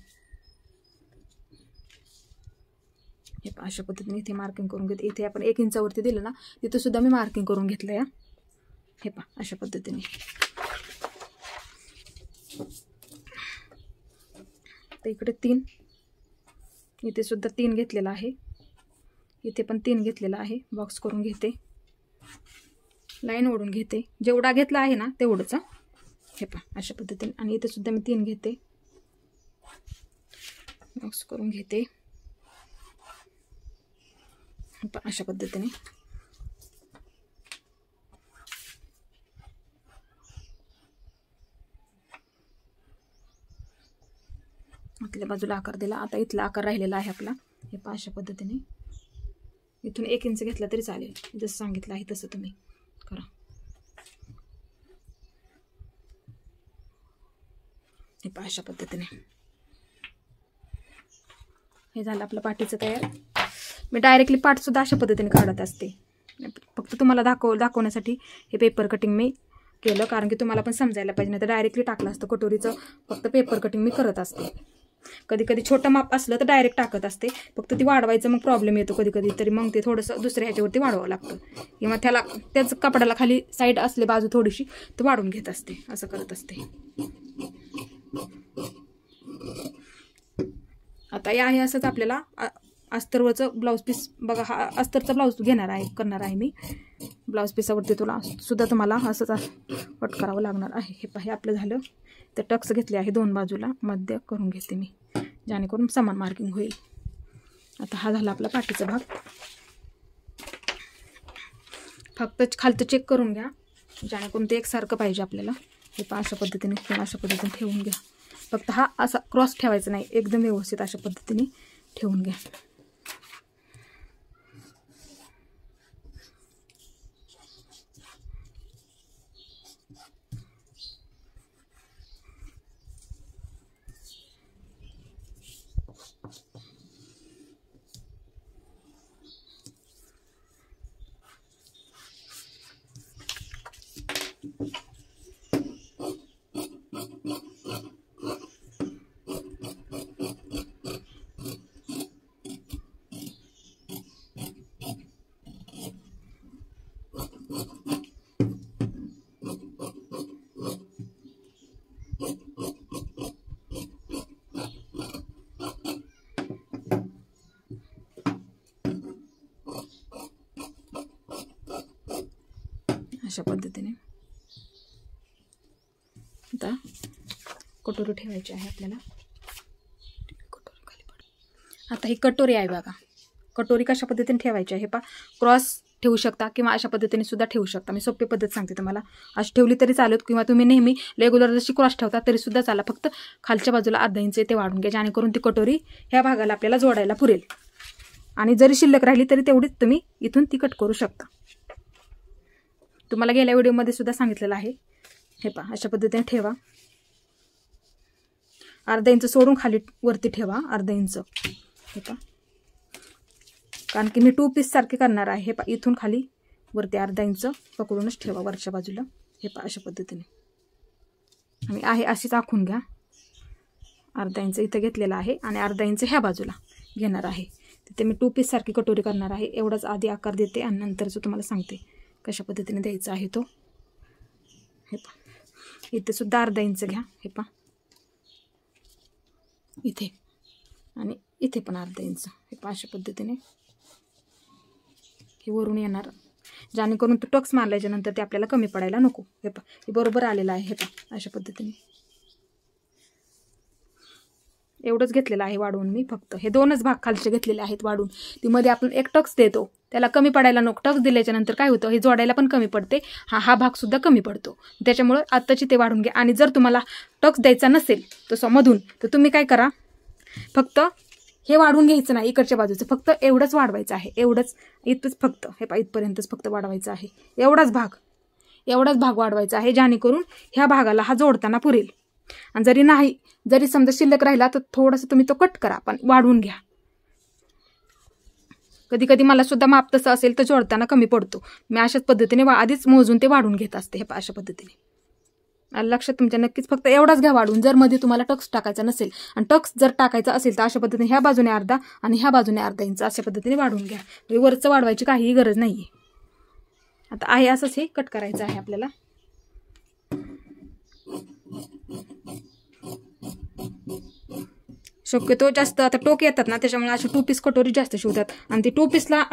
हे अशा पद्धतीने इथे मार्किंग करून घेते. इथे आपण 1 इंचावरती दिलं ना, तिथं सुद्धा मी मार्किंग करून घेतलं या. हे अशा पद्धतीने. तर इकडे 3, इथे सुद्धा 3 घेतलेला आहे, इथे पण 3 घेतलेला आहे. बॉक्स करून घेते, लाईन ओढून घेते. जेवढा घेतला आहे ना तेवढंच. हे अशा पद्धतीने. आणि इथे सुद्धा मी 3 घेते, बॉक्स करून घेते. अशा पद्धतीने. आतल्या बाजूला आकार दिला. आता इथला आकार राहिलेला आहे आपला. हे अशा पद्धतीने इथून 1 इंच घेतला तरी चालेल, जसं सांगितलं आहे तसं तुम्ही करा. हे अशा पद्धतीने. हे झालं आपलं पाठीचं तयार. मी डायरेक्टली पाठसुद्धा अशा पद्धतीने काढत असते, फक्त तुम्हाला दाखवण्यासाठी हे पेपर कटिंग मी केलं, कारण की तुम्हाला पण समजायला पाहिजे. नाही तर डायरेक्टली टाकलं असतं कटोरीचं. फक्त पेपर कटिंग मी करत असते. कधी कधी छोटं माप असलं तर डायरेक्ट टाकत असते, फक्त ती वाढवायचं मग प्रॉब्लेम येतो कधी कधी. तरी मग ते थोडंसं दुसऱ्या ह्याच्यावरती वाढवावं लागतं, किंवा त्याच कपड्याला खाली साईड असले बाजू थोडीशी तर वाढून घेत असते, असं करत असते. आता हे आहे असंच आपल्याला अस्तरवरचं ब्लाऊज पीस. बघा, हा अस्तरचा ब्लाऊज करणार आहे मी. ब्लाऊज पीसावरती सुद्धा तुम्हाला असंच कट करावं लागणार आहे. हे आपलं झालं. तर टक्स घेतले आहे 2 बाजूला, मध्य करून घेते मी, जेणेकरून समान मार्किंग होईल. आता हा झाला आपला पाठीचा भाग. फक्त खालचं चेक करून घ्या, जेणेकरून ते एकसारखं पाहिजे आपल्याला. हे अशा पद्धतीने अशा पद्धतीने ठेवून घ्या. फक्त हा असा क्रॉस ठेवायचा नाही, एकदम व्यवस्थित अशा पद्धतीने ठेवून घ्या. अशा पद्धतीने. आता कटोरी ठेवायची आहे आपल्याला. कटोरी खाली पड. आता ही कटोरी आहे बघा. कटोरी कशा पद्धतीने ठेवायची आहे क्रॉस ठेवू शकता किंवा अशा पद्धतीने सुद्धा ठेवू शकता. मी सोपी पद्धत सांगते तुम्हाला. अशी ठेवली तरी चालत, किंवा तुम्ही नेहमी रेग्युलर जशी क्रॉस ठेवता तरी सुद्धा चाला. फक्त खालच्या बाजूला अर्धा इंच ते वाढून घ्या, जेणेकरून ती कटोरी ह्या भागाला आपल्याला जोडायला पुरेल. आणि जरी शिल्लक राहिली तरी तेवढीच तुम्ही इथून ती कट करू शकता. तुम्हाला गेल्या व्हिडिओमध्ये सुद्धा सांगितलेलं आहे. हे अशा पद्धतीने ठेवा. अर्धा इंच सोडून खाली वरती ठेवा, अर्धा इंच. हे कारण की मी 2 पीस सारखे करणार आहे. हे इथून खाली वरती अर्धा इंच पकडूनच ठेवा वरच्या बाजूला. हे अशा पद्धतीने. आणि आहे अशीच आखून घ्या. अर्धा इंच इथं घेतलेला आहे आणि अर्धा इंच ह्या बाजूला घेणार आहे. तिथे मी 2 पीस सारखी कटोरी करणार आहे. एवढाच आधी आकार देते आणि नंतरच तुम्हाला सांगते कशा पद्धतीने द्यायचा आहे तो. हे इथे सुद्धा अर्धा इंच घ्या. हे इथे आणि इथे पण अर्धा इंच. हे अशा पद्धतीने हे वरून येणार, जेणेकरून तो टक्स मारल्याच्या नंतर ते आपल्याला कमी पडायला नको. हे बरोबर आलेलं आहे. हे अशा पद्धतीने एवढंच घेतलेलं आहे वाढवून मी. फक्त हे 2च भाग खालचे घेतलेले आहेत वाढून. ती मध्ये आपण एक टक्स देतो, त्याला कमी पडायला नको. टक्स दिल्याच्या नंतर काय होतं, हे जोडायला पण कमी पडते. हा भाग सुद्धा कमी पडतो. त्याच्यामुळे आत्ताची ते वाढून घ्या. आणि जर तुम्हाला टक्स द्यायचा नसेल तसं मधून, तर तुम्ही काय करा, फक्त हे वाढवून घ्यायचं नाही इकडच्या बाजूचं, फक्त एवढंच वाढवायचं आहे. एवढंच इथंच फक्त हे इथपर्यंतच फक्त वाढवायचं आहे. एवढाच भाग वाढवायचा आहे, जेणेकरून ह्या भागाला हा जोडताना पुरेल. आणि जरी समजा शिल्लक राहिला तर थोडंसं तुम्ही तो कट करा, पण वाढवून घ्या. कधी कधी मला सुद्धा माप तसं असेल तर जोडताना कमी पडतो. मी अशाच पद्धतीने आधीच मोजून ते वाढून घेत असते. हे अशा पद्धतीने लक्षात तुमच्या नक्कीच. फक्त एवढाच घ्या वाढून, जर मध्ये तुम्हाला टक्स टाकायचा नसेल. आणि टक्स जर टाकायचा असेल तर अशा पद्धतीने ह्या बाजूने अर्धा आणि ह्या बाजूने अर्धा इंच अशा पद्धतीने वाढून घ्या. वरचं वाढवायची काहीही गरज नाहीये. आता आहे असंच हे कट करायचं आहे आपल्याला. शक्यतो जास्त आता टोक येतात ना, त्याच्यामुळे अशी 2 पीस कटोरी जास्त शिवतात. आणि ती 2 पीसला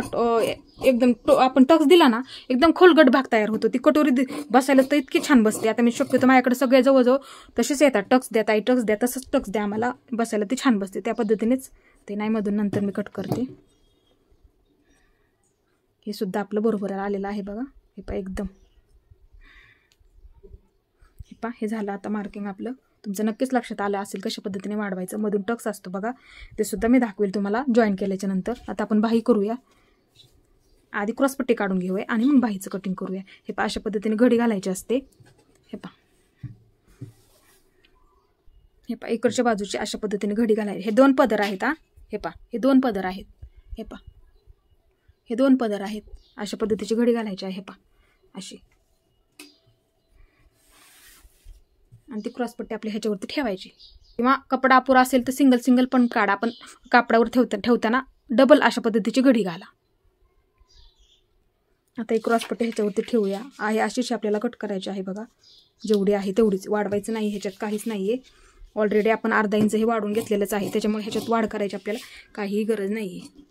एकदम आपण टक्स दिला ना, एकदम खोलगट भाग तयार होतो. ती कटोरी बसायला तर इतकी छान बसते. आता मी शक्यतो माझ्याकडे सगळे जवळजवळ तसेच येतात. टक्स द्या ताई, टक्स द्या, तसंच टक्स द्या, आम्हाला बसायला ती छान बसते. त्या पद्धतीनेच ते नाही मधून नंतर मी कट करते. हे सुद्धा आपलं बरोबर आलेलं आहे बघा. हे पहा एकदम, हे पहा हे झालं आता मार्किंग आपलं. तुमचं नक्कीच लक्षात आलं असेल कशा पद्धतीने वाढवायचं. मधून टक्स असतो बघा, ते सुद्धा मी दाखवेल तुम्हाला जॉईन केल्याच्या नंतर. आता आपण बाही करूया. आधी क्रॉसपट्टी काढून घेऊया आणि मग बाहीचं कटिंग करूया. हे पहा अशा पद्धतीने घडी घालायची असते. हे पहा, हे पहा इकडच्या बाजूची अशा पद्धतीने घडी घालायची. हे 2 पदर आहेत. हे पहा हे 2 पदर आहेत. हे पहा हे 2 पदर आहेत. अशा पद्धतीची घडी घालायची आहे. हे पहा अशी. आणि ती क्रॉसपट्टी आपल्या ह्याच्यावरती ठेवायची. किंवा कपडा अपुरा असेल तर सिंगल पण काढा. आपण कापडावर ठेवताना डबल अशा पद्धतीची घडी घाला. आता एक क्रॉसपट्टी ह्याच्यावरती ठेवूया. आहे अशीच आपल्याला कट करायची आहे बघा. जेवढी आहे तेवढीच, वाढवायचं नाही. ह्याच्यात काहीच नाहीये. ऑलरेडी आपण अर्धा इंच हे वाढून घेतलेलंच आहे. त्याच्यामुळे ह्याच्यात वाढ करायची आपल्याला काहीही गरज नाहीये.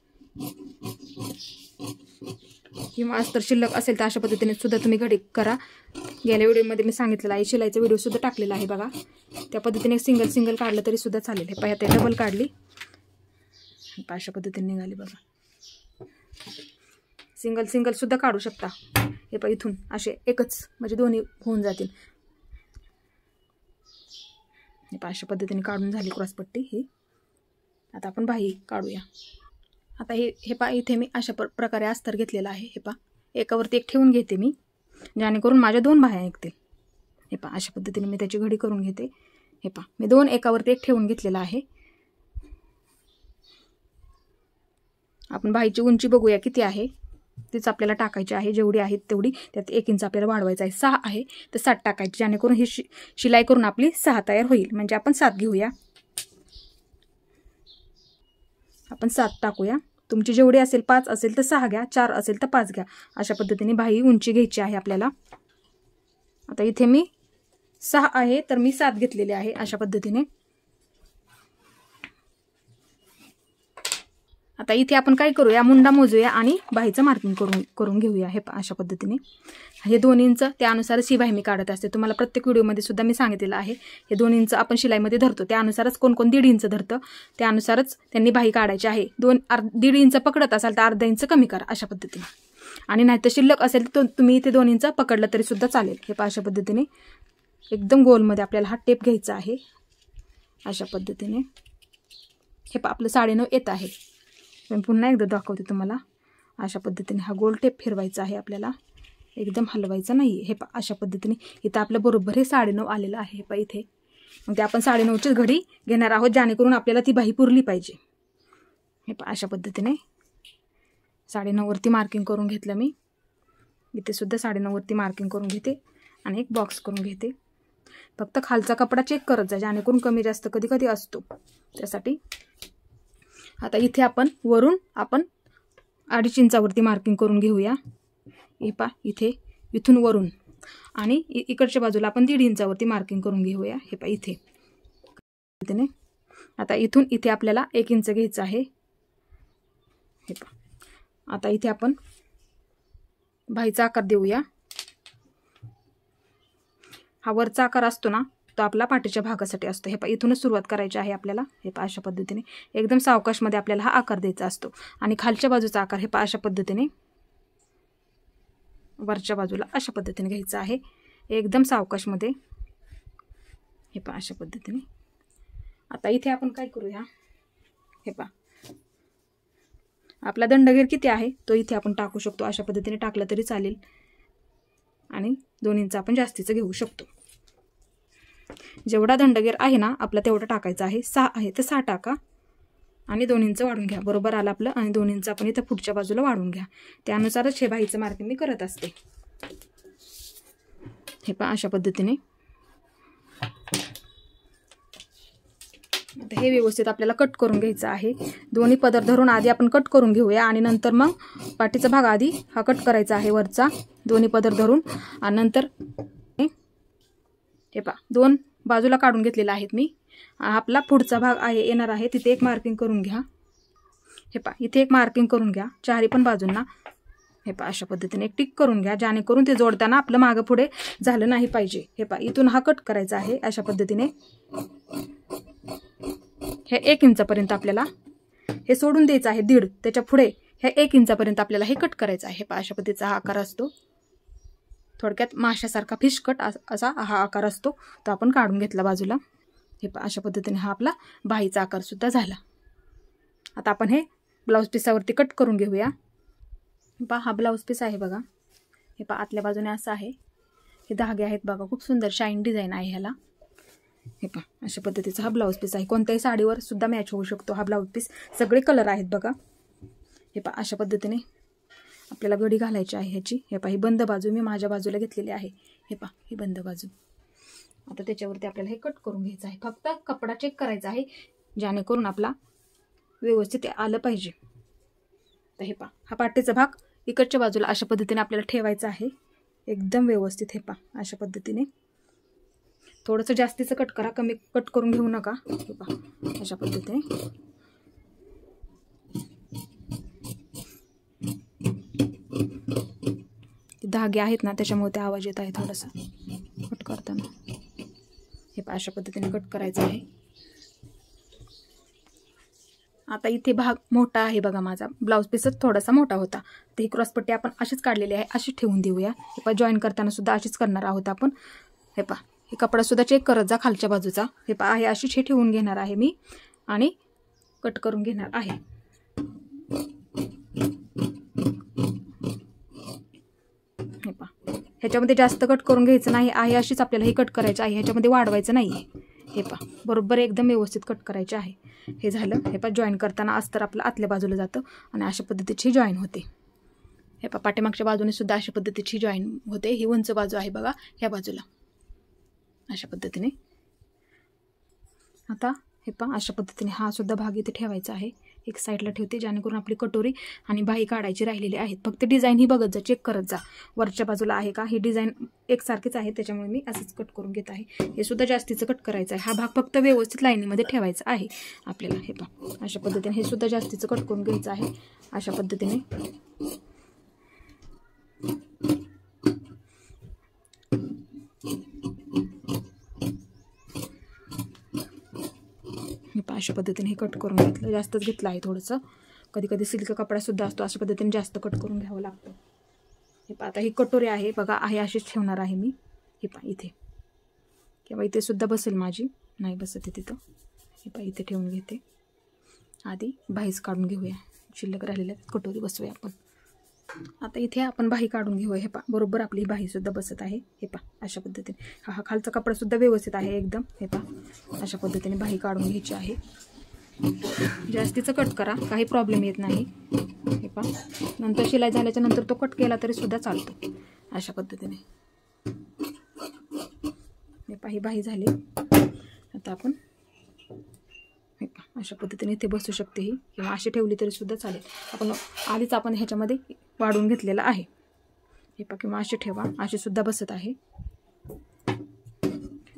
किंवा अस्तर शिल्लक असेल तर अशा पद्धतीने सुद्धा तुम्ही घडी करा. गेल्या व्हिडिओमध्ये मी सांगितलेलं आहे, शिलाईचा व्हिडिओ सुद्धा टाकलेला आहे बघा. त्या पद्धतीने सिंगल काढलं तरी सुद्धा चालेल. हे पाय आता डबल काढली, अशा पद्धतीने निघाली बघा. सिंगल सुद्धा काढू शकता. हे पाय इथून असे एकच, म्हणजे दोन्ही होऊन जातील. हे पाय अशा पद्धतीने काढून झाली क्रॉसपट्टी ही. आता आपण बाही काढूया. आता हे पहा इथे मी अशा प्रकारे अस्तर घेतलेला आहे. हे पहा एकावरती एक ठेवून घेते मी, जेणेकरून माझ्या 2 बाह्या निघतील. हे पहा अशा पद्धतीने मी त्याची घडी करून घेते. हे पहा मी 2 एकावरती एक ठेवून घेतलेला आहे. आपण बाहीची उंची बघूया किती आहे. तीच आपल्याला टाकायची आहे. जेवढी आहे तेवढी. त्यात 1 इंच आपल्याला वाढवायचं आहे. 6 आहे तर 7 टाकायची, जेणेकरून ही शिलाई करून आपली 6 तयार होईल. म्हणजे आपण 7 घेऊया. आपण 7 टाकूया. तुमची जेवढी असेल, 5 असेल तर 6 घ्या, 4 असेल तर 5 घ्या. अशा पद्धतीने बाही उंची घ्यायची आहे आपल्याला. आता इथे मी 6 आहे तर मी 7 घेतलेले आहे. अशा पद्धतीने आता इथे आपण काय करूया, मुंडा मोजूया आणि बाहीचं मार्किंग करून घेऊया. हे अशा पद्धतीने हे 2 इंच त्यानुसारच ही बाही मी काढत असते. तुम्हाला प्रत्येक व्हिडिओमध्ये सुद्धा मी सांगितलेलं आहे. हे 2 इंच आपण शिलाईमध्ये धरतो, त्यानुसारच कोण 1.5 इंच धरतं, त्यानुसारच त्यांनी बाही काढायची आहे. 1.5 इंच पकडत असाल तर अर्धा इंच कमी करा अशा पद्धतीने. आणि नाहीतर शिल्लक असेल तर तुम्ही इथे 2 इंच पकडलं तरी सुद्धा चालेल. हे अशा पद्धतीने एकदम गोलमध्ये आपल्याला हा टेप घ्यायचा आहे. अशा पद्धतीने हे आपलं 9.5 येत आहे. मी पुन्हा एकदा दाखवते तुम्हाला. अशा पद्धतीने हा गोल टेप फिरवायचा आहे आपल्याला, एकदम हलवायचा नाही. हे अशा पद्धतीने इथं आपलं बरोबर हे 9.5 आलेलं आहे. हे इथे मग ते आपण 9.5ची घडी घेणार आहोत, जेणेकरून आपल्याला ती बाही पुरली पाहिजे. हे अशा पद्धतीने 9.5 वरती मार्किंग करून घेतलं मी. इथे सुद्धा 9.5 वरती मार्किंग करून घेते आणि एक बॉक्स करून घेते. फक्त खालचा कपडा चेक करत जा, जेणेकरून कमी जास्त कधी कधी असतो त्यासाठी. आता इथे आपण वरून 2.5 इंचावरती मार्किंग करून घेऊया. हे पहा इथे इथून वरून, आणि इकडच्या बाजूला आपण 1.5 इंचावरती मार्किंग करून घेऊया. हे पहा इथे. आता इथून इथे आपल्याला 1 इंच घ्यायचं आहे. हे पहा आता इथे आपण बाहीचा आकार देऊया. हा वरचा आकार असतो ना, तो आपला पाठीच्या भागासाठी असतो. हे पहा इथूनच सुरुवात करायची आहे आपल्याला. हे पहा अशा पद्धतीने एकदम सावकाशमध्ये आपल्याला हा आकार द्यायचा असतो. आणि खालच्या बाजूचा आकार हे पहा अशा पद्धतीने वरच्या बाजूला अशा पद्धतीने घ्यायचा आहे, एकदम सावकाशमध्ये. हे पहा अशा पद्धतीने. आता इथे आपण काय करूया, हे पहा आपला दंडगेर किती आहे तो इथे आपण टाकू शकतो. अशा पद्धतीने टाकला तरी चालेल. आणि 2 इंच आपण जास्तीचं घेऊ शकतो. जेवढा दंडगेर आहे ना आपला तेवढा टाकायचा आहे. 6 आहे तर 6 टाका. आणि 2 इंच वाढून घ्या. बरोबर आलं आपलं. आणि 2 इंच आपण इथं पुढच्या बाजूला वाढून घ्या. त्यानुसारच हे बाहीचं मार्किंग मी करत असते. हे पहा अशा पद्धतीने. आता हे व्यवस्थित आपल्याला कट करून घ्यायचं आहे. दोन्ही पदर धरून आधी आपण कट करून घेऊया आणि नंतर मग पाठीचा भाग आधी हा कट करायचा आहे वरचा, दोन्ही पदर धरून. आणि नंतर हे पहा 2 बाजूला काढून घेतलेला आहेत मी. आपला पुढचा भाग आहे येणार आहे तिथे एक मार्किंग करून घ्या. हे पहा इथे एक मार्किंग करून घ्या चारही पण बाजूंना. हे पहा अशा पद्धतीने एक टिक करून घ्या, जेणेकरून ते जोडताना आपलं मागं पुढे झालं नाही पाहिजे. हे पहा इथून हा कट करायचा आहे अशा पद्धतीने. हे 1 इंचापर्यंत आपल्याला हे सोडून द्यायचं आहे 1.5. त्याच्या पुढे ह्या 1 इंचापर्यंत आपल्याला हे कट करायचं आहे. हे पहा अशा पद्धतीचा हा आकार असतो. थोडक्यात माशासारखा फिश कट असा हा आकार असतो. तो आपण काढून घेतला बाजूला. हे पहा अशा पद्धतीने हा आपला बाहीचा आकार सुद्धा झाला. आता आपण हे ब्लाऊज पिसावरती कट करून घेऊया. पहा हा ब्लाऊज पीस आहे बघा. हे पहा आतल्या बाजूने असं आहे. हे धागे आहेत बघा, खूप सुंदर शाईन डिझाईन आहे ह्याला. हे पहा अशा पद्धतीचा हा ब्लाऊज पीस आहे. कोणत्याही साडीवर सुद्धा मॅच होऊ शकतो हा ब्लाऊज पीस. सगळे कलर आहेत बघा. हे पहा अशा पद्धतीने आपल्याला गडी घालायची आहे ह्याची. हे पहा ही बंद बाजू मी माझ्या बाजूला घेतलेली आहे. हे पहा ही बंद बाजू. आता त्याच्यावरती आपल्याला हे कट करून घ्यायचं आहे. फक्त कपडा चेक करायचा आहे, जेणेकरून आपला व्यवस्थित आलं पाहिजे. तर हे पहा हा पाठीचा भाग इकडच्या बाजूला अशा पद्धतीने आपल्याला ठेवायचा आहे एकदम व्यवस्थित. हे पहा अशा पद्धतीने. थोडंसं जास्तीचं कट करा, कमी कट करून घेऊ नका. हे पहा अशा पद्धतीने. धागे आहेत ना त्याच्यामुळे ते आवाज येत आहे थोडासा कट करताना. हे पहा अशा पद्धतीने कट करायचं आहे. आता इथे भाग मोठा आहे बघा माझा, ब्लाऊज पीसच थोडासा मोठा होता. तर ही क्रॉसपट्टी आपण अशीच काढलेली आहे, अशीच ठेवून देऊया. हे पहा जॉईन करताना सुद्धा अशीच करणार आहोत आपण. हे पहा हे कपडा सुद्धा चेक करत जा खालच्या बाजूचा. हे पहा हे अशीच हे ठेवून घेणार आहे मी आणि कट करून घेणार आहे. हे पहा ह्याच्यामध्ये जास्त कट करून घ्यायचं नाही आहे, अशीच आपल्याला हे कट करायचं आहे, ह्याच्यामध्ये वाढवायचं नाही आहे. हे पहा बरोबर एकदम व्यवस्थित कट करायचे आहे. हे झालं. हे पहा जॉईन करताना अस्तर आपलं आतल्या बाजूला जातं आणि अशा पद्धतीची जॉईन होते. हे पहा पाठीमागच्या बाजूने सुद्धा अशा पद्धतीची जॉईन होते. ही उंच बाजू आहे बघा ह्या बाजूला अशा पद्धतीने. आता हे पहा अशा पद्धतीने हा सुद्धा भाग इथे ठेवायचा आहे. एक साईडला ठेवते, जेणेकरून आपली कटोरी आणि बाही काढायची राहिलेली आहेत. फक्त डिझाईन ही बघत जा, चेक करत जा वरच्या बाजूला आहे का. ही डिझाईन एकसारखीच आहे त्याच्यामुळे मी असंच कट करून घेत आहे. हे सुद्धा जास्तीचं कट करायचं आहे. हा भाग फक्त व्यवस्थित लाईनीमध्ये ठेवायचा आहे आपल्याला. हे पहा अशा पद्धतीने हे सुद्धा जास्तीचं कट करून घ्यायचं आहे अशा पद्धतीने. अशा पद्धतीने हे कट करून घेतलं. जास्तच घेतलं आहे थोडंसं. कधी कधी सिल्क कपडा सुद्धा असतो, अशा पद्धतीने जास्त कट करून घ्यावं लागतं. हे पहा आता ही कटोरी आहे बघा, आहे अशीच ठेवणार आहे मी. हे पहा इथे किंवा इथे सुद्धा बसेल माझी, नाही बसत तिथं. हे पहा इथे ठेवून घेते. आधी बाहीच काढून घेऊया, शिल्लक राहिलेल्या कटोरी बसवूया आपण. आता इथे आपण बाही काढून घेऊया. हे पहा बरोबर आपली बाही सुद्धा बसत आहे. हे पहा अशा पद्धतीने. हा खालचा कपडा सुद्धा व्यवस्थित आहे एकदम. हे पहा अशा पद्धतीने बाही काढून घ्यायची आहे. जास्तीचं कट करा, काही प्रॉब्लेम येत नाही. हे पहा नंतर शिलाई झाल्याच्या नंतर तो कट केला तरी सुद्धा चालतो अशा पद्धतीने. हे पहा ही बाही झाली. आता आपण हे पहा अशा पद्धतीने इथे बसू शकते ही, किंवा अशी ठेवली तरी सुद्धा चालेल. आपण आधीच आपण ह्याच्यामध्ये वाढवून घेतलेला आहे. हे पहा किंवा अशी ठेवा, अशी सुद्धा बसत आहे.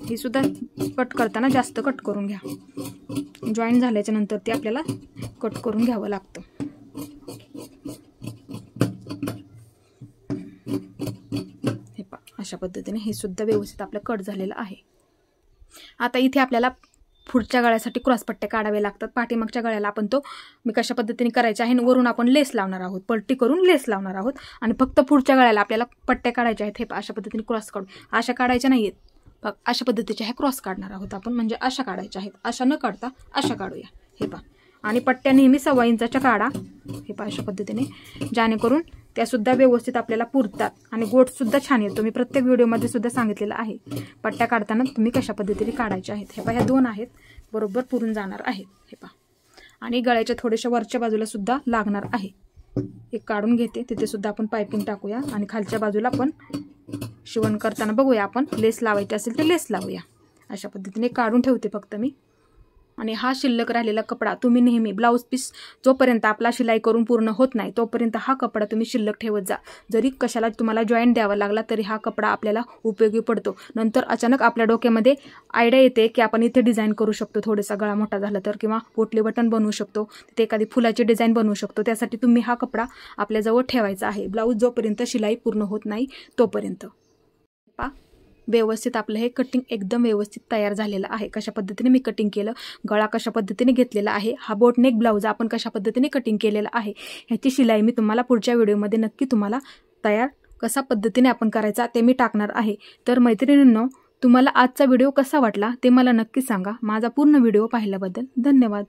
ही सुद्धा कट करताना जास्त कट करून घ्या. जॉईन झाल्याच्या नंतर ते आपल्याला कट करून घ्यावं लागतं. हे पहा अशा पद्धतीने हे सुद्धा व्यवस्थित आपलं कट झालेलं आहे. आता इथे आपल्याला पुढच्या गळ्यासाठी क्रॉसपट्ट्या काढाव्या लागतात. पाठीमागच्या गळ्याला आपण तो मी कशा पद्धतीने करायचा आहे, वरून आपण लेस लावणार आहोत, पट्टी करून लेस लावणार आहोत. आणि फक्त पुढच्या गळ्याला आपल्याला पट्ट्या काढायच्या आहेत. हे अशा पद्धतीने क्रॉस काढून, अशा काढायच्या नाही आहेत, अशा पद्धतीच्या ह्या क्रॉस काढणार आहोत आपण, म्हणजे अशा काढायच्या आहेत. अशा न काढता अशा काढूया. हे पहा आणि पट्ट्या नेहमी 1.25 इंचाच्या काढा. हे पहा अशा पद्धतीने, जेणेकरून त्यासुद्धा व्यवस्थित आपल्याला पुरतात आणि गोटसुद्धा छान येतो. मी प्रत्येक व्हिडिओमध्ये सुद्धा सांगितलेलं आहे पट्ट्या काढताना तुम्ही कशा पद्धतीने काढायच्या आहेत. हे पहा ह्या 2 आहेत, बरोबर पुरून जाणार आहेत. हे पहा आणि गळ्याच्या थोड्याशा वरच्या बाजूला सुद्धा लागणार आहे. एक काढून घेते, तिथे सुद्धा आपण पायपिंग टाकूया आणि खालच्या बाजूला पण शिवण करताना बघूया, आपण लेस लावायची असेल तर लेस लावूया. अशा पद्धतीने काढून ठेवते फक्त मी. आणि हा शिल्लक राहिलेला कपडा तुम्ही नेहमी ब्लाऊज पीस जोपर्यंत आपला शिलाई करून पूर्ण होत नाही तोपर्यंत हा कपडा तुम्ही शिल्लक ठेवत जा. जरी कशाला तुम्हाला जॉईंट द्यावा लागला तरी हा कपडा आपल्याला उपयोगी पडतो. नंतर अचानक आपल्या डोक्यामध्ये आयडिया येते की आपण इथे डिझाईन करू शकतो, थोडासा गळा मोठा झाला तर, किंवा पोटली बटन बनवू शकतो, तिथे एखादी फुलाची डिझाईन बनवू शकतो. त्यासाठी तुम्ही हा कपडा आपल्याजवळ ठेवायचा आहे ब्लाऊज जोपर्यंत शिलाई पूर्ण होत नाही तोपर्यंत. व्यवस्थित आपलं हे कटिंग एकदम व्यवस्थित तयार झालेलं आहे. कशा पद्धतीने मी कटिंग केलं, गळा कशा पद्धतीने घेतलेला आहे, हा बोटनेक ब्लाऊज आपण कशा पद्धतीने कटिंग केलेला आहे, ह्याची शिलाई मी तुम्हाला पुढच्या व्हिडिओमध्ये नक्की तुम्हाला तयार कशा पद्धतीने आपण करायचा ते मी टाकणार आहे. तर मैत्रिणींनो, तुम्हाला आजचा व्हिडिओ कसा वाटला ते मला नक्की सांगा. माझा पूर्ण व्हिडिओ पाहिल्याबद्दल धन्यवाद.